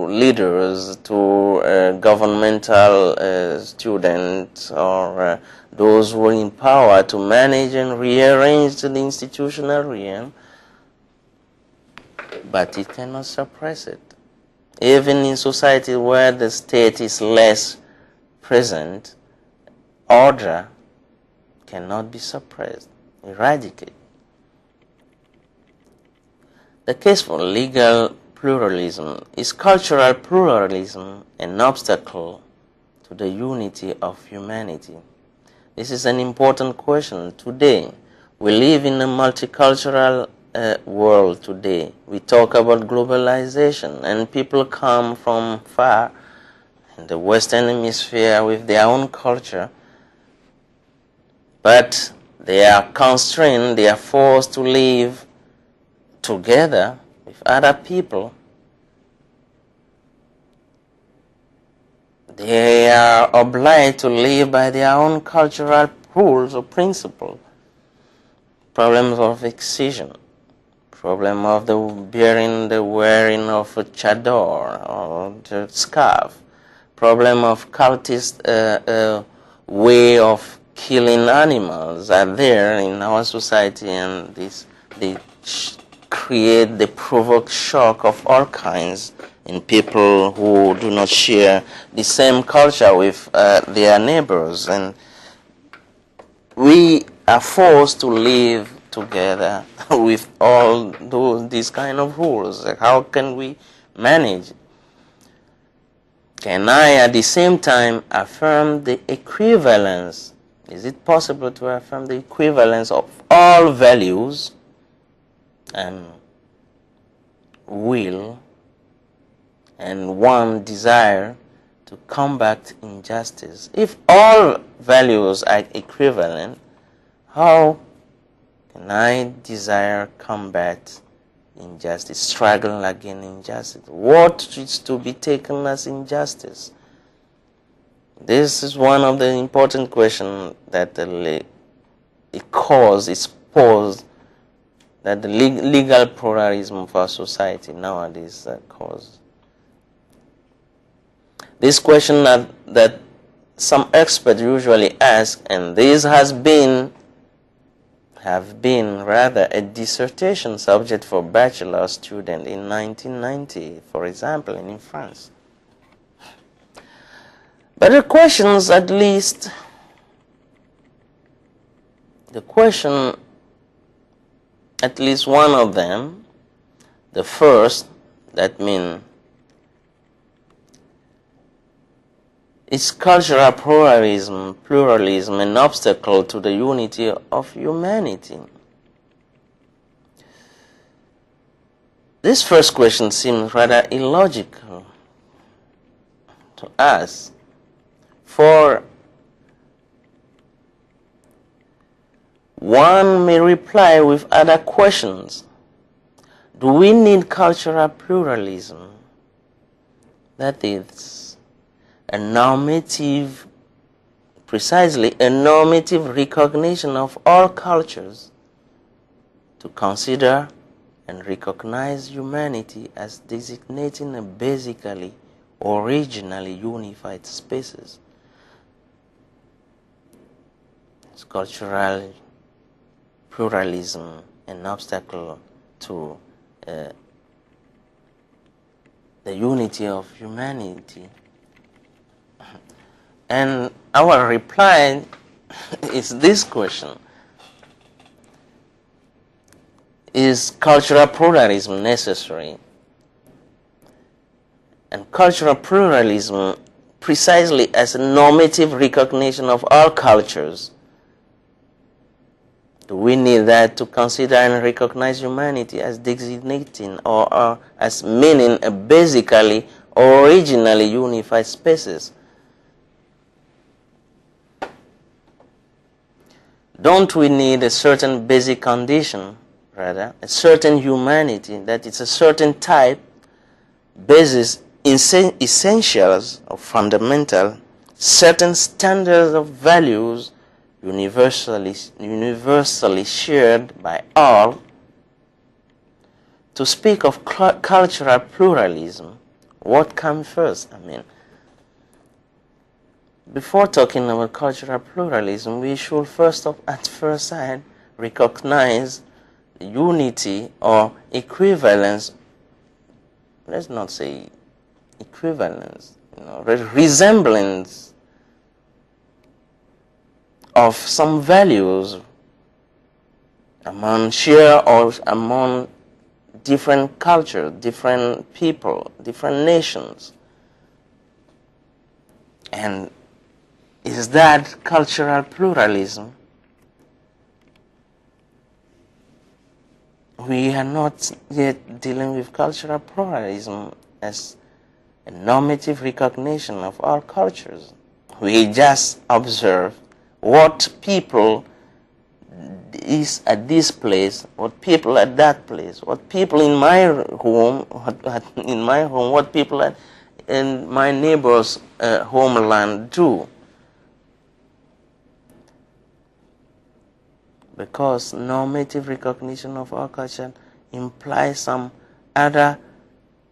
leaders, to governmental students, or those who are in power to manage and rearrange the institutional realm, but it cannot suppress it. Even in society where the state is less present, order cannot be suppressed, eradicated. The case for legal pluralism is cultural pluralism an obstacle to the unity of humanity? This is an important question today. We live in a multicultural world today. We talk about globalization, and people come from far in the Western Hemisphere with their own culture, but they are constrained, they are forced to live together with other people. They are obliged to live by their own cultural rules or principles. Problems of excision, problem of the wearing of a chador or the scarf, problem of cultist way of killing animals are there in our society, and they provoke shock of all kinds in people who do not share the same culture with their neighbors, and we are forced to live together with all these kind of rules. How can we manage? Can I at the same time affirm the equivalence? Is it possible to affirm the equivalence of all values and will and one desire to combat injustice? If all values are equivalent, how can I desire combat injustice, struggle against injustice? What is to be taken as injustice? This is one of the important questions that is posed, that the legal pluralism for society nowadays causes. This question that some experts usually ask, and this have been rather a dissertation subject for bachelor student in 1990, for example, in France. But the questions, at least, one of them The first, that means, is cultural pluralism an obstacle to the unity of humanity? This first question seems rather illogical to us, for one may reply with other questions. Do we need cultural pluralism? That is, precisely a normative recognition of all cultures to consider and recognize humanity as designating a basically originally unified species. Is cultural pluralism an obstacle to the unity of humanity? And our reply is this question: is cultural pluralism necessary? And cultural pluralism, precisely as a normative recognition of all cultures, do we need that to consider and recognize humanity as designating or as meaning a basically or originally unified species? Don't we need a certain basic condition, rather, a certain humanity, that it's a certain type, basis, essentials or fundamental, certain standards of values universally shared by all? To speak of cultural pluralism, what comes first? Before talking about cultural pluralism, we should at first sight recognize the unity or equivalence. Let's not say equivalence, resemblance of some values among among different cultures, different people, different nations. And is that cultural pluralism? We are not yet dealing with cultural pluralism as a normative recognition of all cultures. We just observe what people is at this place, what people at that place, what people in my home, what people in my neighbor's homeland do. Because normative recognition of our culture implies some other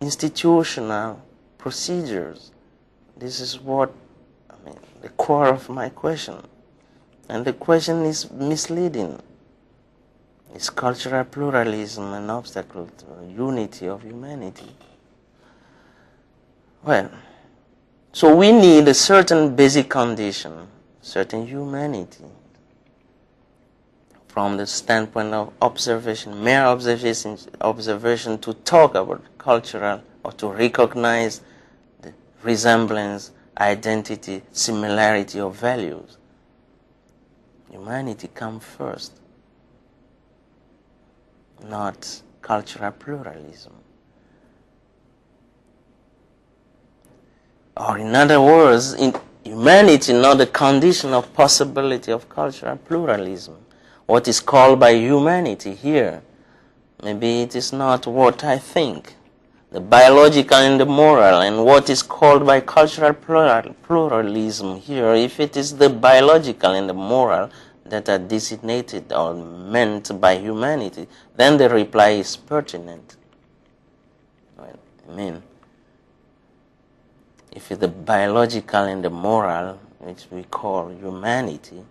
institutional procedures. This is what the core of my question. And the question is misleading. Is cultural pluralism an obstacle to the unity of humanity? Well, so we need a certain basic condition, certain humanity, from the standpoint of observation, mere observation to talk about cultural or to recognize the resemblance, identity, similarity of values. Humanity comes first, not cultural pluralism. Or in other words, humanity not the condition of possibility of cultural pluralism. What is called by humanity here, maybe it is not what I think. The biological and the moral, and what is called by cultural pluralism here, if it is the biological and the moral that are designated or meant by humanity, then the reply is pertinent. If it's the biological and the moral, which we call humanity,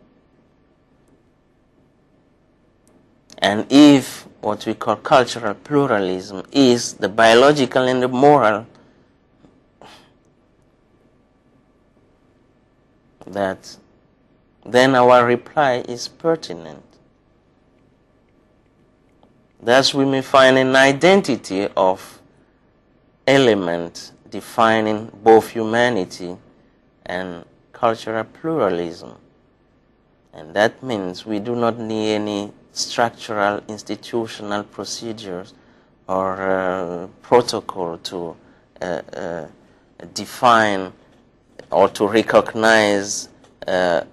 and if what we call cultural pluralism is the biological and the moral, then our reply is pertinent. Thus, we may find an identity of elements defining both humanity and cultural pluralism. And that means we do not need any structural institutional procedures or protocol to define or to recognize the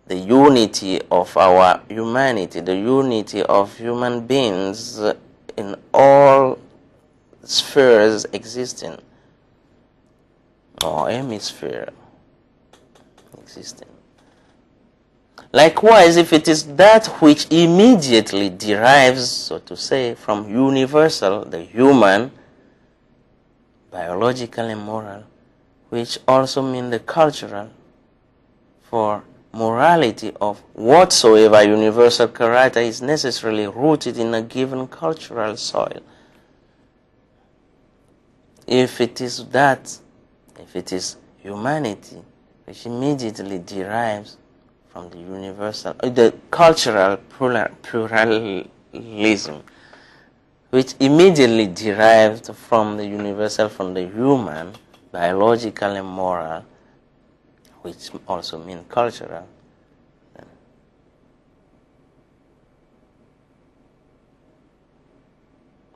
unity of our humanity, the unity of human beings in all spheres existing, or hemisphere existing. Likewise, if it is that which immediately derives, so to say, from universal, the human, biological and moral, which also mean the cultural, for morality of whatsoever universal character is necessarily rooted in a given cultural soil. If it is that, if it is humanity, which immediately derives from the universal, the cultural pluralism, which immediately derived from the universal, from the human, biological and moral, which also mean cultural.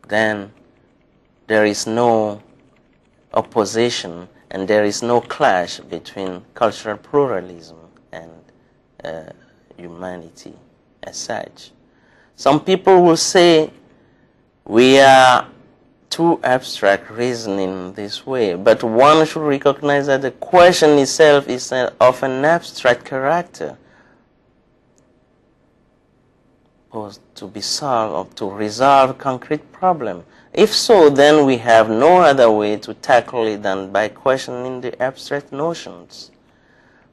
Then there is no opposition and there is no clash between cultural pluralism and humanity as such. Some people will say we are too abstract reasoning this way, but one should recognize that the question itself is of an abstract character, or to be solved or to resolve concrete problem. If so, then we have no other way to tackle it than by questioning the abstract notions.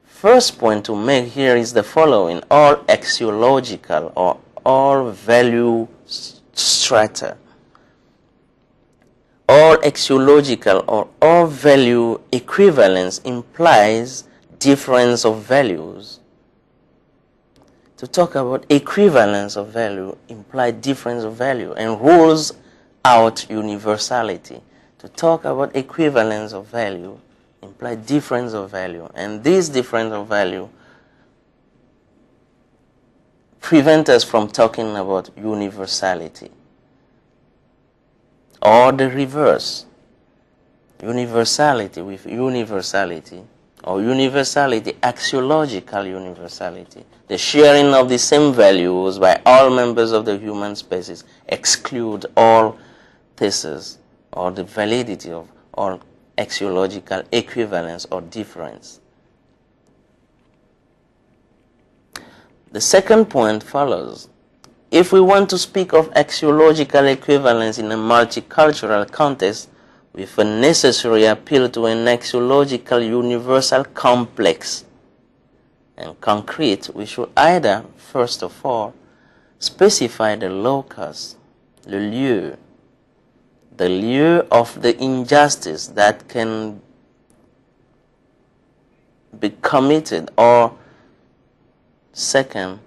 First point to make here is the following: all axiological or all value strata, all axiological or all value equivalence implies difference of values. To talk about equivalence of value implies difference of value and rules out universality. To talk about equivalence of value implies difference of value, and this difference of value prevents us from talking about universality. Or the reverse, universality with universality, or universality, axiological universality, the sharing of the same values by all members of the human species exclude all theses or the validity of all axiological equivalence or difference. The second point follows. If we want to speak of axiological equivalence in a multicultural context, with a necessary appeal to an axiological universal complex and concrete, we should either, first of all, specify the locus, the lieu of the injustice that can be committed, or second,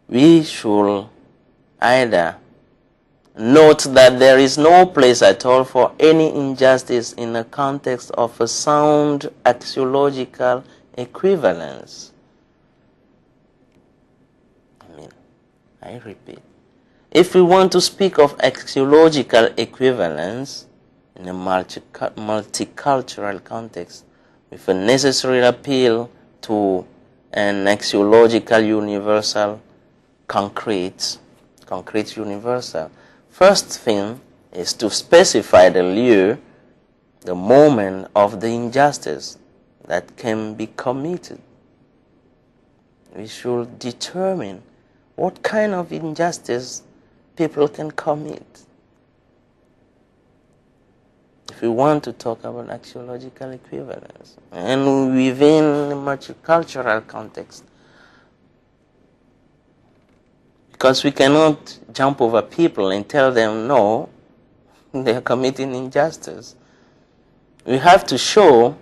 we should either note that there is no place at all for any injustice in the context of a sound axiological equivalence. I repeat, if we want to speak of axiological equivalence in a multicultural context, with a necessary appeal to an axiological universal concrete universal, first thing is to specify the lieu, the moment of the injustice that can be committed. We should determine what kind of injustice people can commit. If we want to talk about axiological equivalence, and within a multicultural context, because we cannot jump over people and tell them no, they are committing injustice. We have to show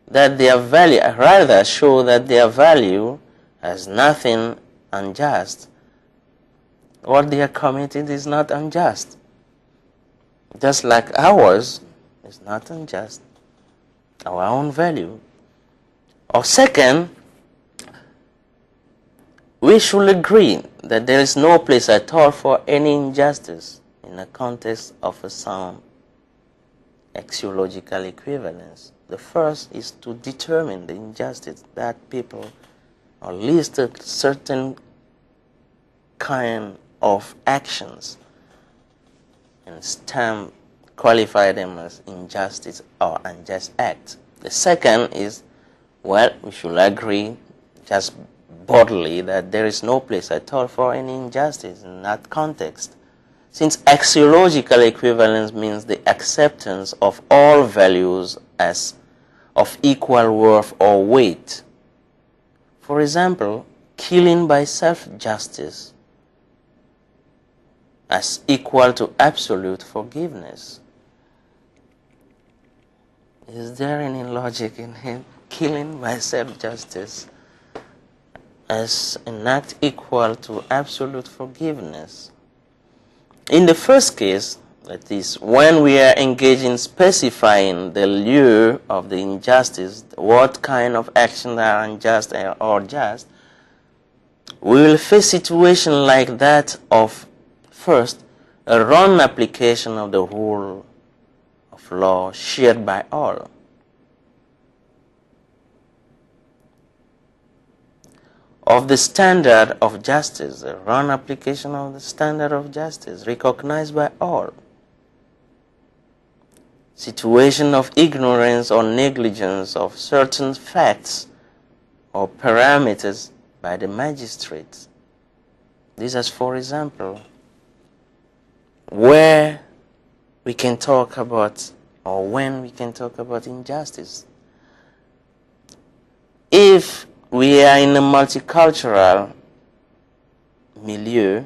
that their value, rather show that their value has nothing unjust. what they are committing is not unjust. Just like ours is not unjust, our own value. Or second, we should agree that there is no place at all for any injustice in the context of a sound axiological equivalence. The first is to determine the injustice that people, or at least a certain kind of actions, and qualify them as injustice or unjust acts. The second is, well, we should agree just broadly that there is no place at all for any injustice in that context, since axiological equivalence means the acceptance of all values as of equal worth or weight. For example, killing by self-justice as equal to absolute forgiveness. Is there any logic in him? Killing by self-justice as an act equal to absolute forgiveness. In the first case, that is, when we are engaged in specifying the lieu of the injustice, what kind of actions are unjust or just, we will face situations like that of, first, a wrong application of the rule of law shared by all. Of the standard of justice, a wrong application of the standard of justice recognized by all. Situation of ignorance or negligence of certain facts or parameters by the magistrates. This is, for example, where we can talk about, or when we can talk about injustice. If we are in a multicultural milieu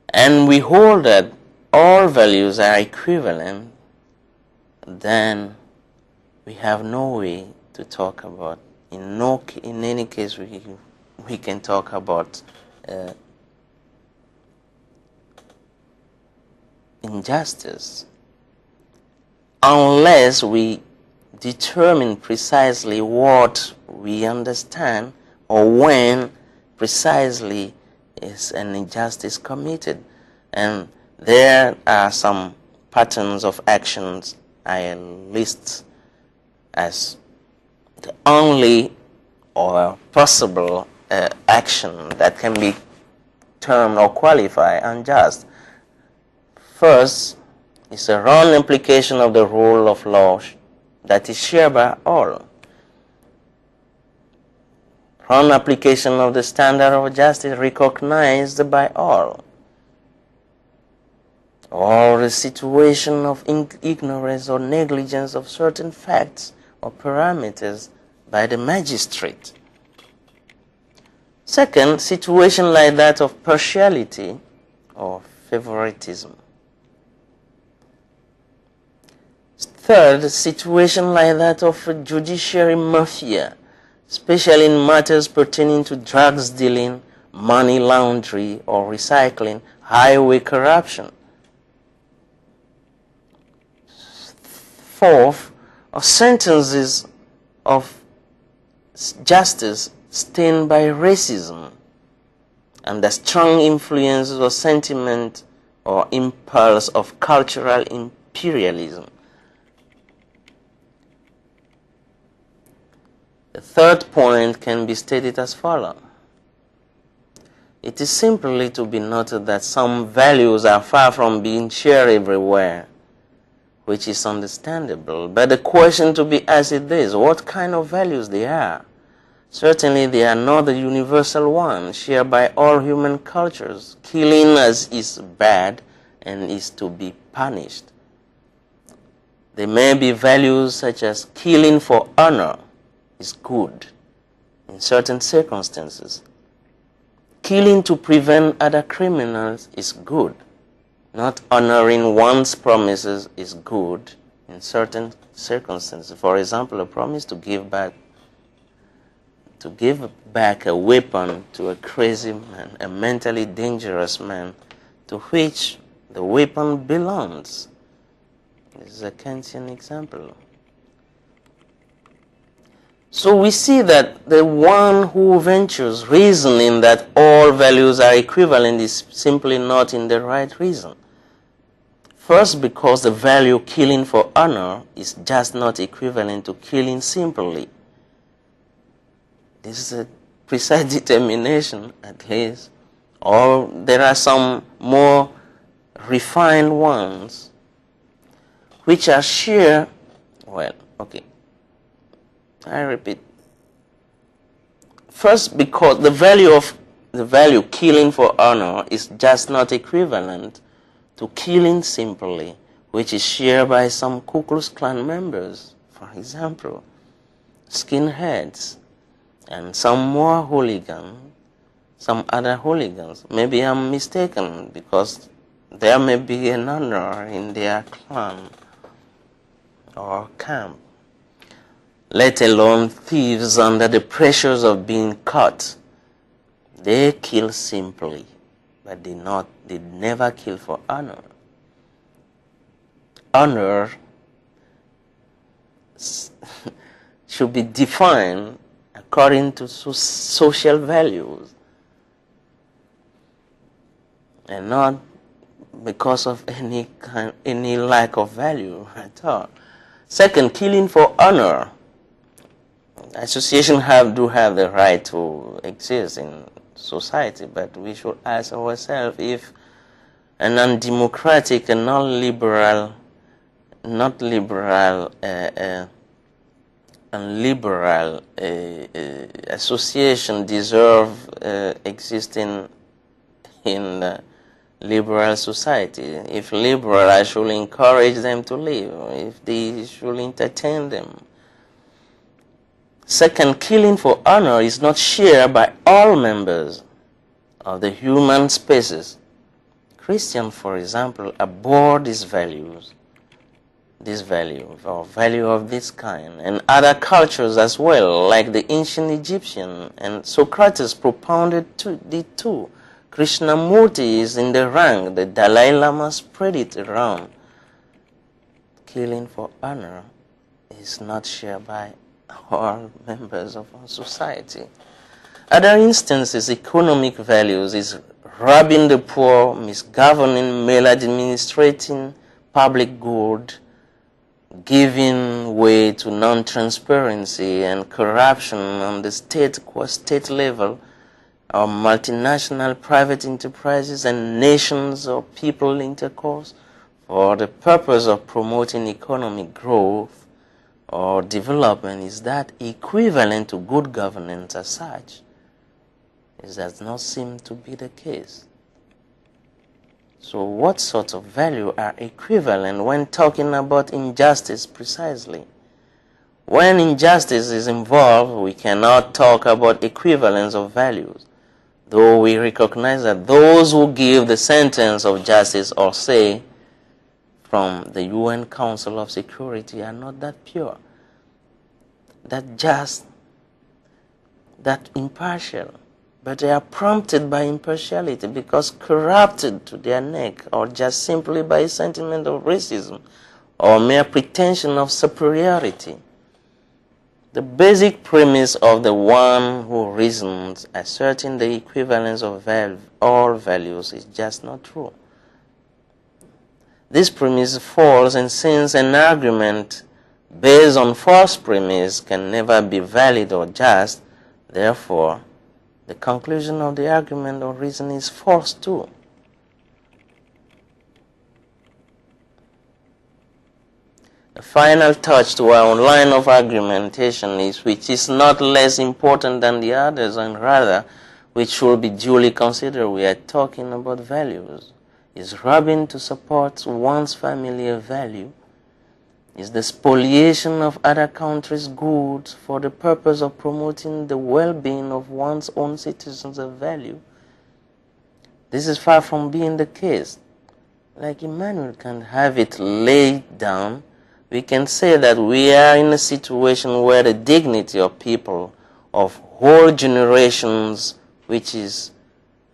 and we hold that all values are equivalent, then we have no way to talk about, in any case we can talk about injustice unless we determine precisely what we understand or when precisely is an injustice committed. And there are some patterns of actions I list as the only or possible action that can be termed or qualified unjust. First is a wrong implication of the rule of law that is shared by all. Wrong application of the standard of justice recognized by all. Or a situation of ignorance or negligence of certain facts or parameters by the magistrate. Second, situation like that of partiality or favoritism. Third, situation like that of a judiciary mafia, especially in matters pertaining to drugs dealing, money laundering or recycling, highway corruption. Fourth, of sentences of justice stained by racism and the strong influences or sentiment or impulse of cultural imperialism. The third point can be stated as follows. It is simply to be noted that some values are far from being shared everywhere, which is understandable. But the question to be asked is this: what kind of values they are? Certainly they are not the universal one shared by all human cultures. Killing is bad and is to be punished. There may be values such as killing for honor is good in certain circumstances. Killing to prevent other criminals is good. Not honoring one's promises is good in certain circumstances. For example, a promise to give back to give back a weapon to a crazy man, a mentally dangerous man, to which the weapon belongs. This is a Kantian example. So we see that the one who ventures reasoning that all values are equivalent is simply not in the right reason. First, because the value killing for honor is just not equivalent to killing simply. This is a precise determination, at least. Or there are some more refined ones which are sheer, well, okay, I repeat. First, because the value killing for honor is just not equivalent to killing simply, which is shared by some Ku Klux Klan members, for example, skinheads, and some more hooligans, some other hooligans. Maybe I'm mistaken, because there may be an honor in their clan or camp. Let alone thieves under the pressures of being caught. They kill simply, but they never kill for honor. Honor should be defined according to social values, and not because of any lack of value at all. Second, killing for honor. Associations do have the right to exist in society, but we should ask ourselves if an undemocratic and non-liberal association deserve existing in liberal society. If liberal, I should encourage them to live, if they should entertain them. Second, killing for honor is not shared by all members of the human species. Christians, for example, abhor these values, or value of this kind, and other cultures as well, like the ancient Egyptian, and Socrates propounded the two. Krishnamurti is in the rank, the Dalai Lama spread it around. Killing for honor is not shared by all members of our society. Other instances, economic values is robbing the poor, misgoverning, maladministrating public good, giving way to non-transparency and corruption on the state level, or multinational private enterprises and nations or people intercourse for the purpose of promoting economic growth or development. Is that equivalent to good governance as such? It does not seem to be the case. So what sorts of value are equivalent when talking about injustice precisely? When injustice is involved, we cannot talk about equivalence of values, though we recognize that those who give the sentence of justice or say from the UN Council of Security are not that pure, that just, that impartial, but they are prompted by impartiality because corrupted to their neck, or just simply by a sentiment of racism or mere pretension of superiority. The basic premise of the one who reasons asserting the equivalence of all values is just not true. This premise falls, and since an argument based on false premise can never be valid or just, therefore, the conclusion of the argument or reason is false too. The final touch to our line of argumentation is, which is not less important than the others, and rather, which should be duly considered. We are talking about values. Is robbing to support one's family a value? Is the spoliation of other countries' goods for the purpose of promoting the well-being of one's own citizens a value? This is far from being the case. Like Emmanuel can have it laid down, we can say that we are in a situation where the dignity of people of whole generations, which is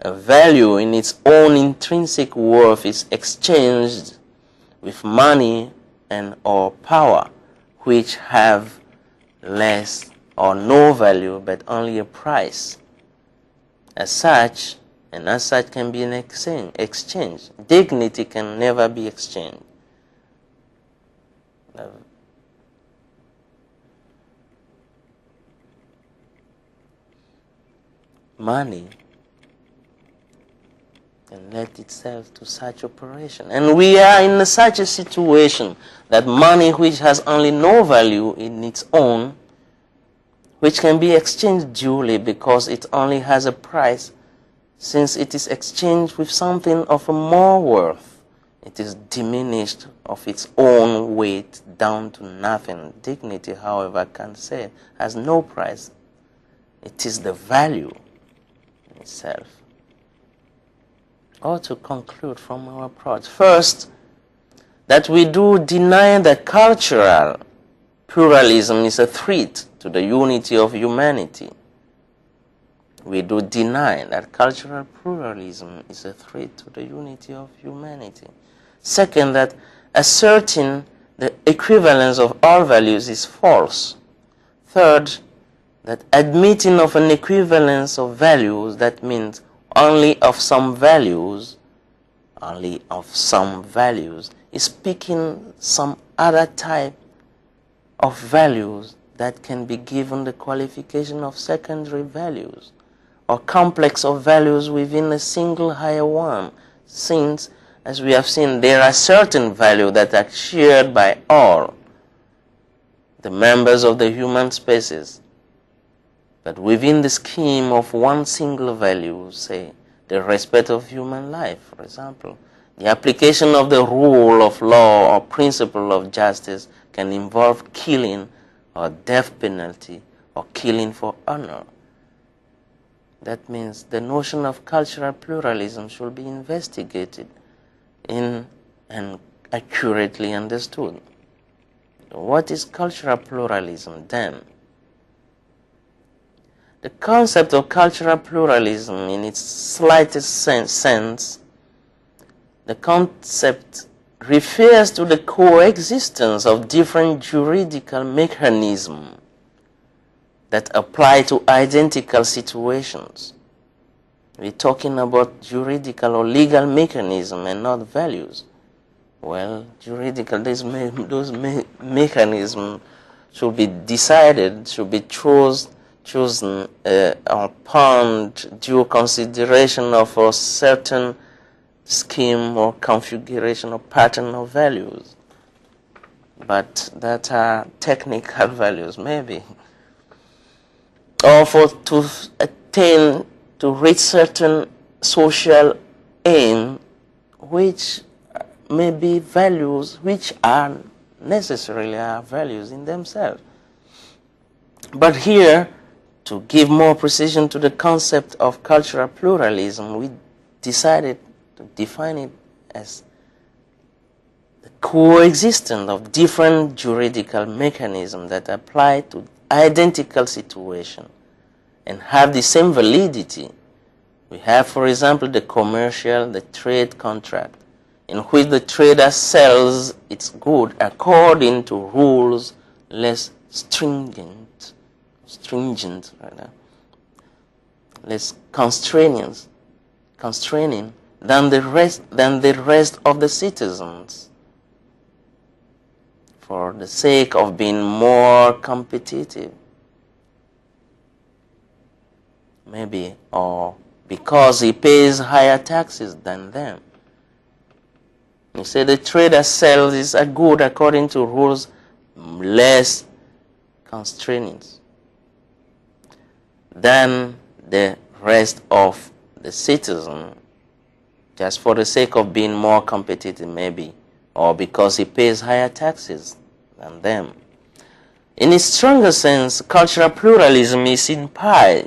a value in its own intrinsic worth, is exchanged with money and or power, which have less or no value but only a price. As such, and as such can be an exchange. Dignity can never be exchanged. Money can let itself to such operation. And we are in such a situation that money which has only no value in its own, which can be exchanged duly because it only has a price, since it is exchanged with something of a more worth, it is diminished of its own weight down to nothing. Dignity, however, can say, has no price. It is the value in itself. Or to conclude from our approach, first, that we do deny that cultural pluralism is a threat to the unity of humanity. We do deny that cultural pluralism is a threat to the unity of humanity. Second, that asserting the equivalence of all values is false. Third, that admitting of an equivalence of values, that means only of some values, is speaking some other type of values that can be given the qualification of secondary values, or complex of values within a single higher one, since, as we have seen, there are certain values that are shared by all the members of the human species. But within the scheme of one single value, say, the respect of human life, for example, the application of the rule of law or principle of justice can involve killing or death penalty or killing for honor. That means the notion of cultural pluralism should be investigated in and accurately understood. What is cultural pluralism then? The concept of cultural pluralism in its slightest sense, the concept refers to the coexistence of different juridical mechanisms that apply to identical situations. We're talking about juridical or legal mechanism and not values. Well, juridical, those mechanisms should be decided, should be chosen upon due consideration of a certain scheme or configuration or pattern of values. But that are technical values, maybe. Or to attain, to reach certain social aim, which may be values which are necessarily are values in themselves. But here, to give more precision to the concept of cultural pluralism, we decided to define it as the coexistence of different juridical mechanisms that apply to identical situations and have the same validity. We have, for example, the commercial, the trade contract, in which the trader sells its good according to rules less stringent rather, less constraining than the rest of the citizens, for the sake of being more competitive, maybe, or because he pays higher taxes than them. You say the trader sells his good according to rules less constraining than the rest of the citizen, just for the sake of being more competitive, maybe, or because he pays higher taxes than them. In its stronger sense, cultural pluralism is inspired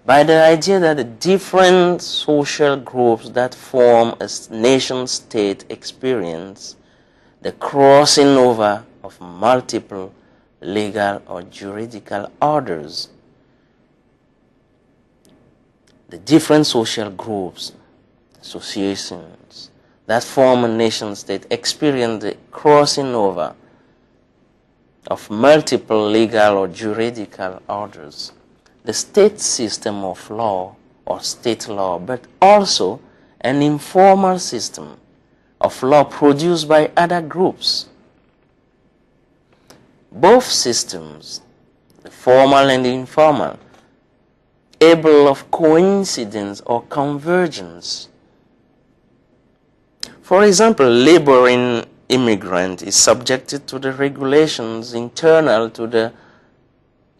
by the idea that the different social groups that form a nation-state experience the crossing over of multiple legal or juridical orders. The different social groups, associations that form a nation state experience the crossing over of multiple legal or juridical orders. The state system of law or state law, but also an informal system of law produced by other groups. Both systems, the formal and the informal, able of coincidence or convergence. For example, laboring immigrant is subjected to the regulations internal to the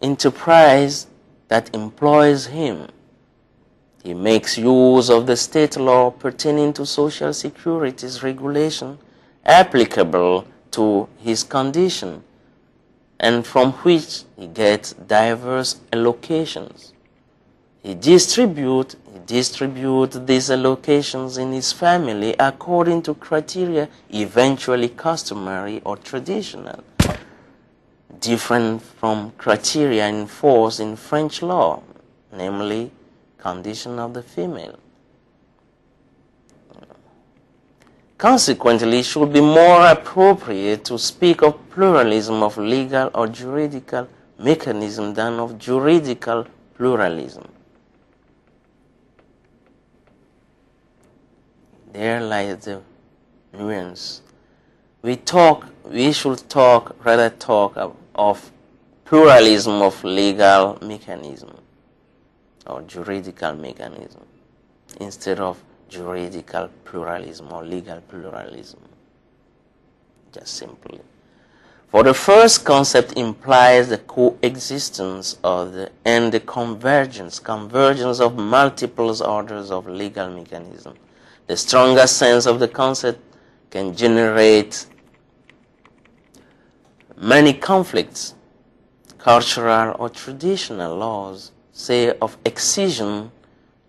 enterprise that employs him. He makes use of the state law pertaining to social security's regulation applicable to his condition, and from which he gets diverse allocations. He distributes these allocations in his family according to criteria eventually customary or traditional, different from criteria in force in French law, namely condition of the female. Consequently, it should be more appropriate to speak of pluralism of legal or juridical mechanism than of juridical pluralism. There lies the nuance. We should rather talk of pluralism of legal mechanism or juridical mechanism instead of juridical pluralism or legal pluralism. Just simply. For the first concept implies the coexistence and the convergence of multiple orders of legal mechanism. The stronger sense of the concept can generate many conflicts. Cultural or traditional laws, say of excision,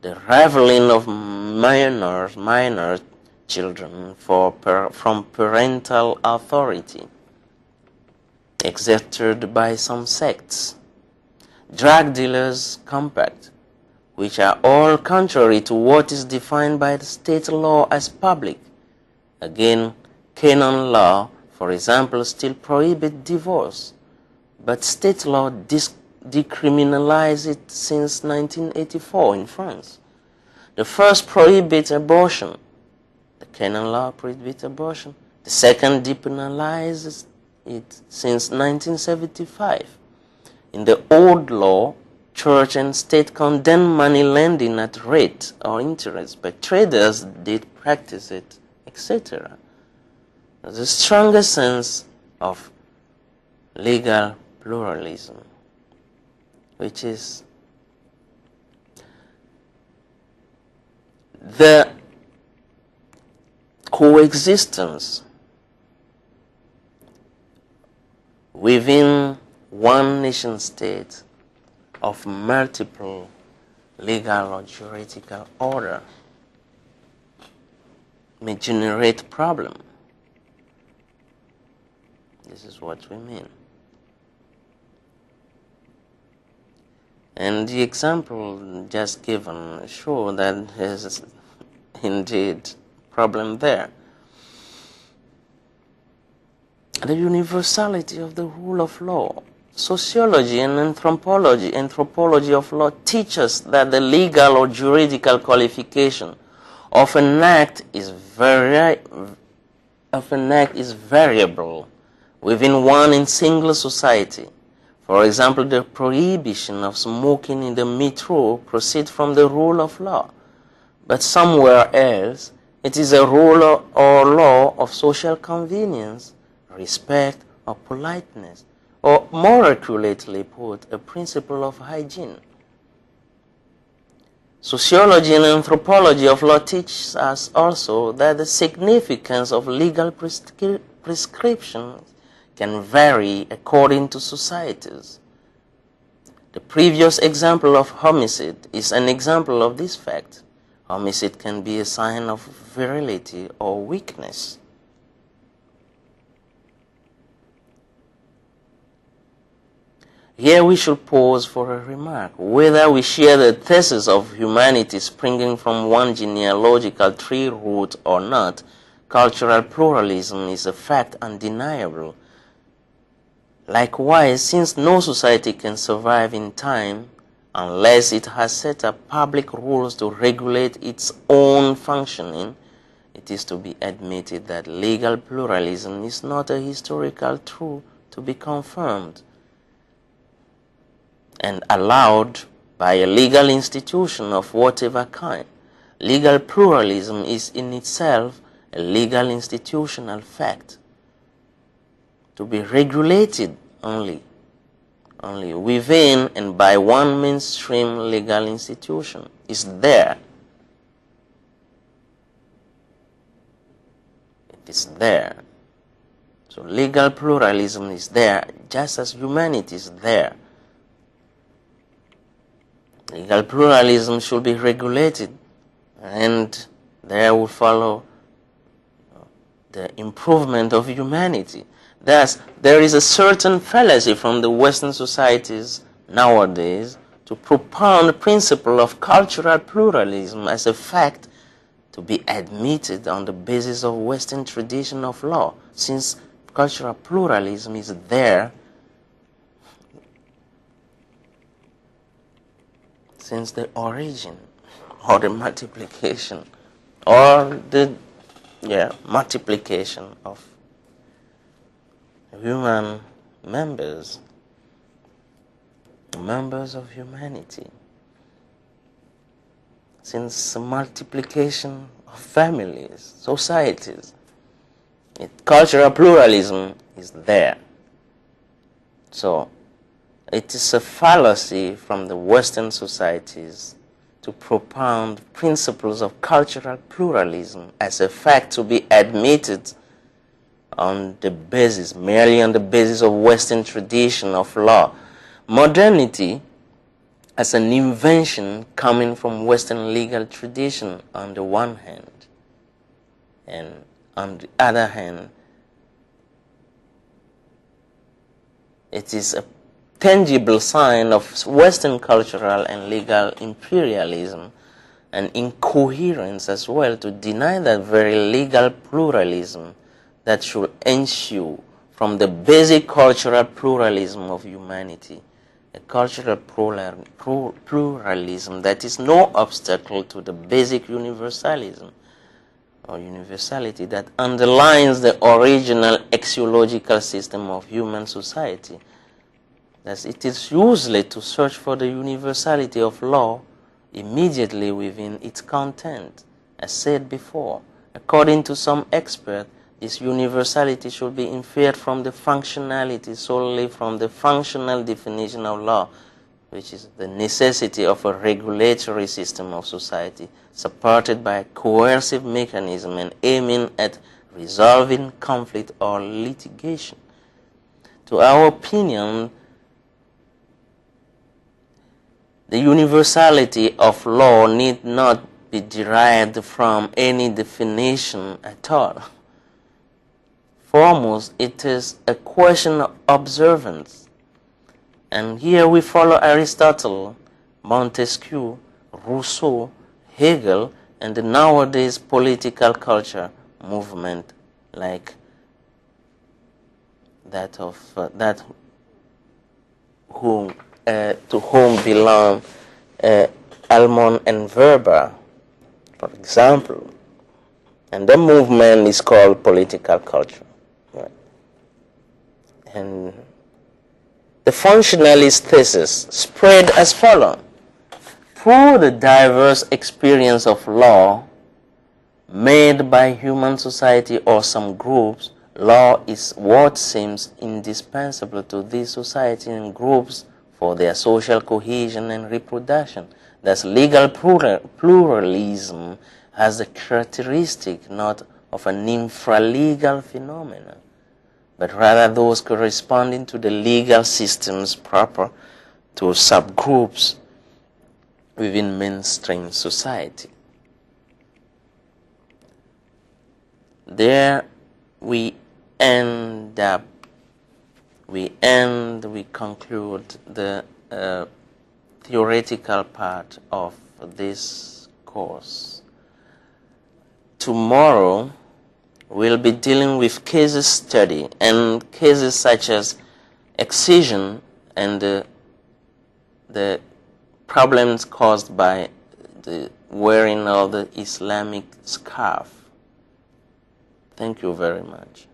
the raveling of minor children from parental authority, exerted by some sects, drug dealers' compact, which are all contrary to what is defined by the state law as public. Again, canon law, for example, still prohibits divorce, but state law decriminalized it since 1984 in France. The first prohibits abortion. The canon law prohibits abortion. The second depenalizes it since 1975. In the old law, church and state condemned money lending at rate or interest, but traders did practice it, etc. There's a stronger sense of legal pluralism, which is the coexistence within one nation state of multiple legal or juridical order may generate problem. This is what we mean. And the example just given show that there is indeed problem there. The universality of the rule of law. Sociology and anthropology of law teach us that the legal or juridical qualification of an act is variable within one and single society. For example, the prohibition of smoking in the metro proceeds from the rule of law, but somewhere else it is a rule or law of social convenience, respect, or politeness, or more accurately put, a principle of hygiene. Sociology and anthropology of law teach us also that the significance of legal prescriptions can vary according to societies. The previous example of homicide is an example of this fact. Homicide can be a sign of virility or weakness. Here we should pause for a remark. Whether we share the thesis of humanity springing from one genealogical tree root or not, cultural pluralism is a fact undeniable. Likewise, since no society can survive in time unless it has set up public rules to regulate its own functioning, it is to be admitted that legal pluralism is not a historical truth to be confirmed and allowed by a legal institution of whatever kind. Legal pluralism is in itself a legal institutional fact to be regulated only within and by one mainstream legal institution. Is there. It is there. So legal pluralism is there just as humanity is there. Legal pluralism should be regulated, and there will follow the improvement of humanity. Thus, there is a certain fallacy from the Western societies nowadays to propound the principle of cultural pluralism as a fact to be admitted on the basis of Western tradition of law, since cultural pluralism is there since the origin or the multiplication or the multiplication of human members of humanity, since the multiplication of families, societies. Cultural pluralism is there. So it is a fallacy from the Western societies to propound principles of cultural pluralism as a fact to be admitted on the basis, merely on the basis of Western tradition of law. Modernity as an invention coming from Western legal tradition on the one hand, and on the other hand, it is a tangible sign of Western cultural and legal imperialism and incoherence as well to deny that very legal pluralism that should ensue from the basic cultural pluralism of humanity, a cultural pluralism that is no obstacle to the basic universalism or universality that underlines the original axiological system of human society. Thus, it is useless to search for the universality of law immediately within its content. As said before, according to some experts, this universality should be inferred from the functionality, solely from the functional definition of law, which is the necessity of a regulatory system of society supported by a coercive mechanism and aiming at resolving conflict or litigation. To our opinion, the universality of law need not be derived from any definition at all. Foremost, it is a question of observance. And here we follow Aristotle, Montesquieu, Rousseau, Hegel, and the nowadays political culture movement like that of to whom belong Almond and Weber, for example. And the movement is called political culture. Right? And the functionalist thesis spread as follows. Through the diverse experience of law made by human society or some groups, law is what seems indispensable to these societies and groups for their social cohesion and reproduction. Thus, legal pluralism has the characteristic not of an infralegal phenomenon, but rather those corresponding to the legal systems proper to subgroups within mainstream society. There we end up we conclude the theoretical part of this course. Tomorrow, we'll be dealing with case study and cases such as excision and the problems caused by the wearing of the Islamic scarf. Thank you very much.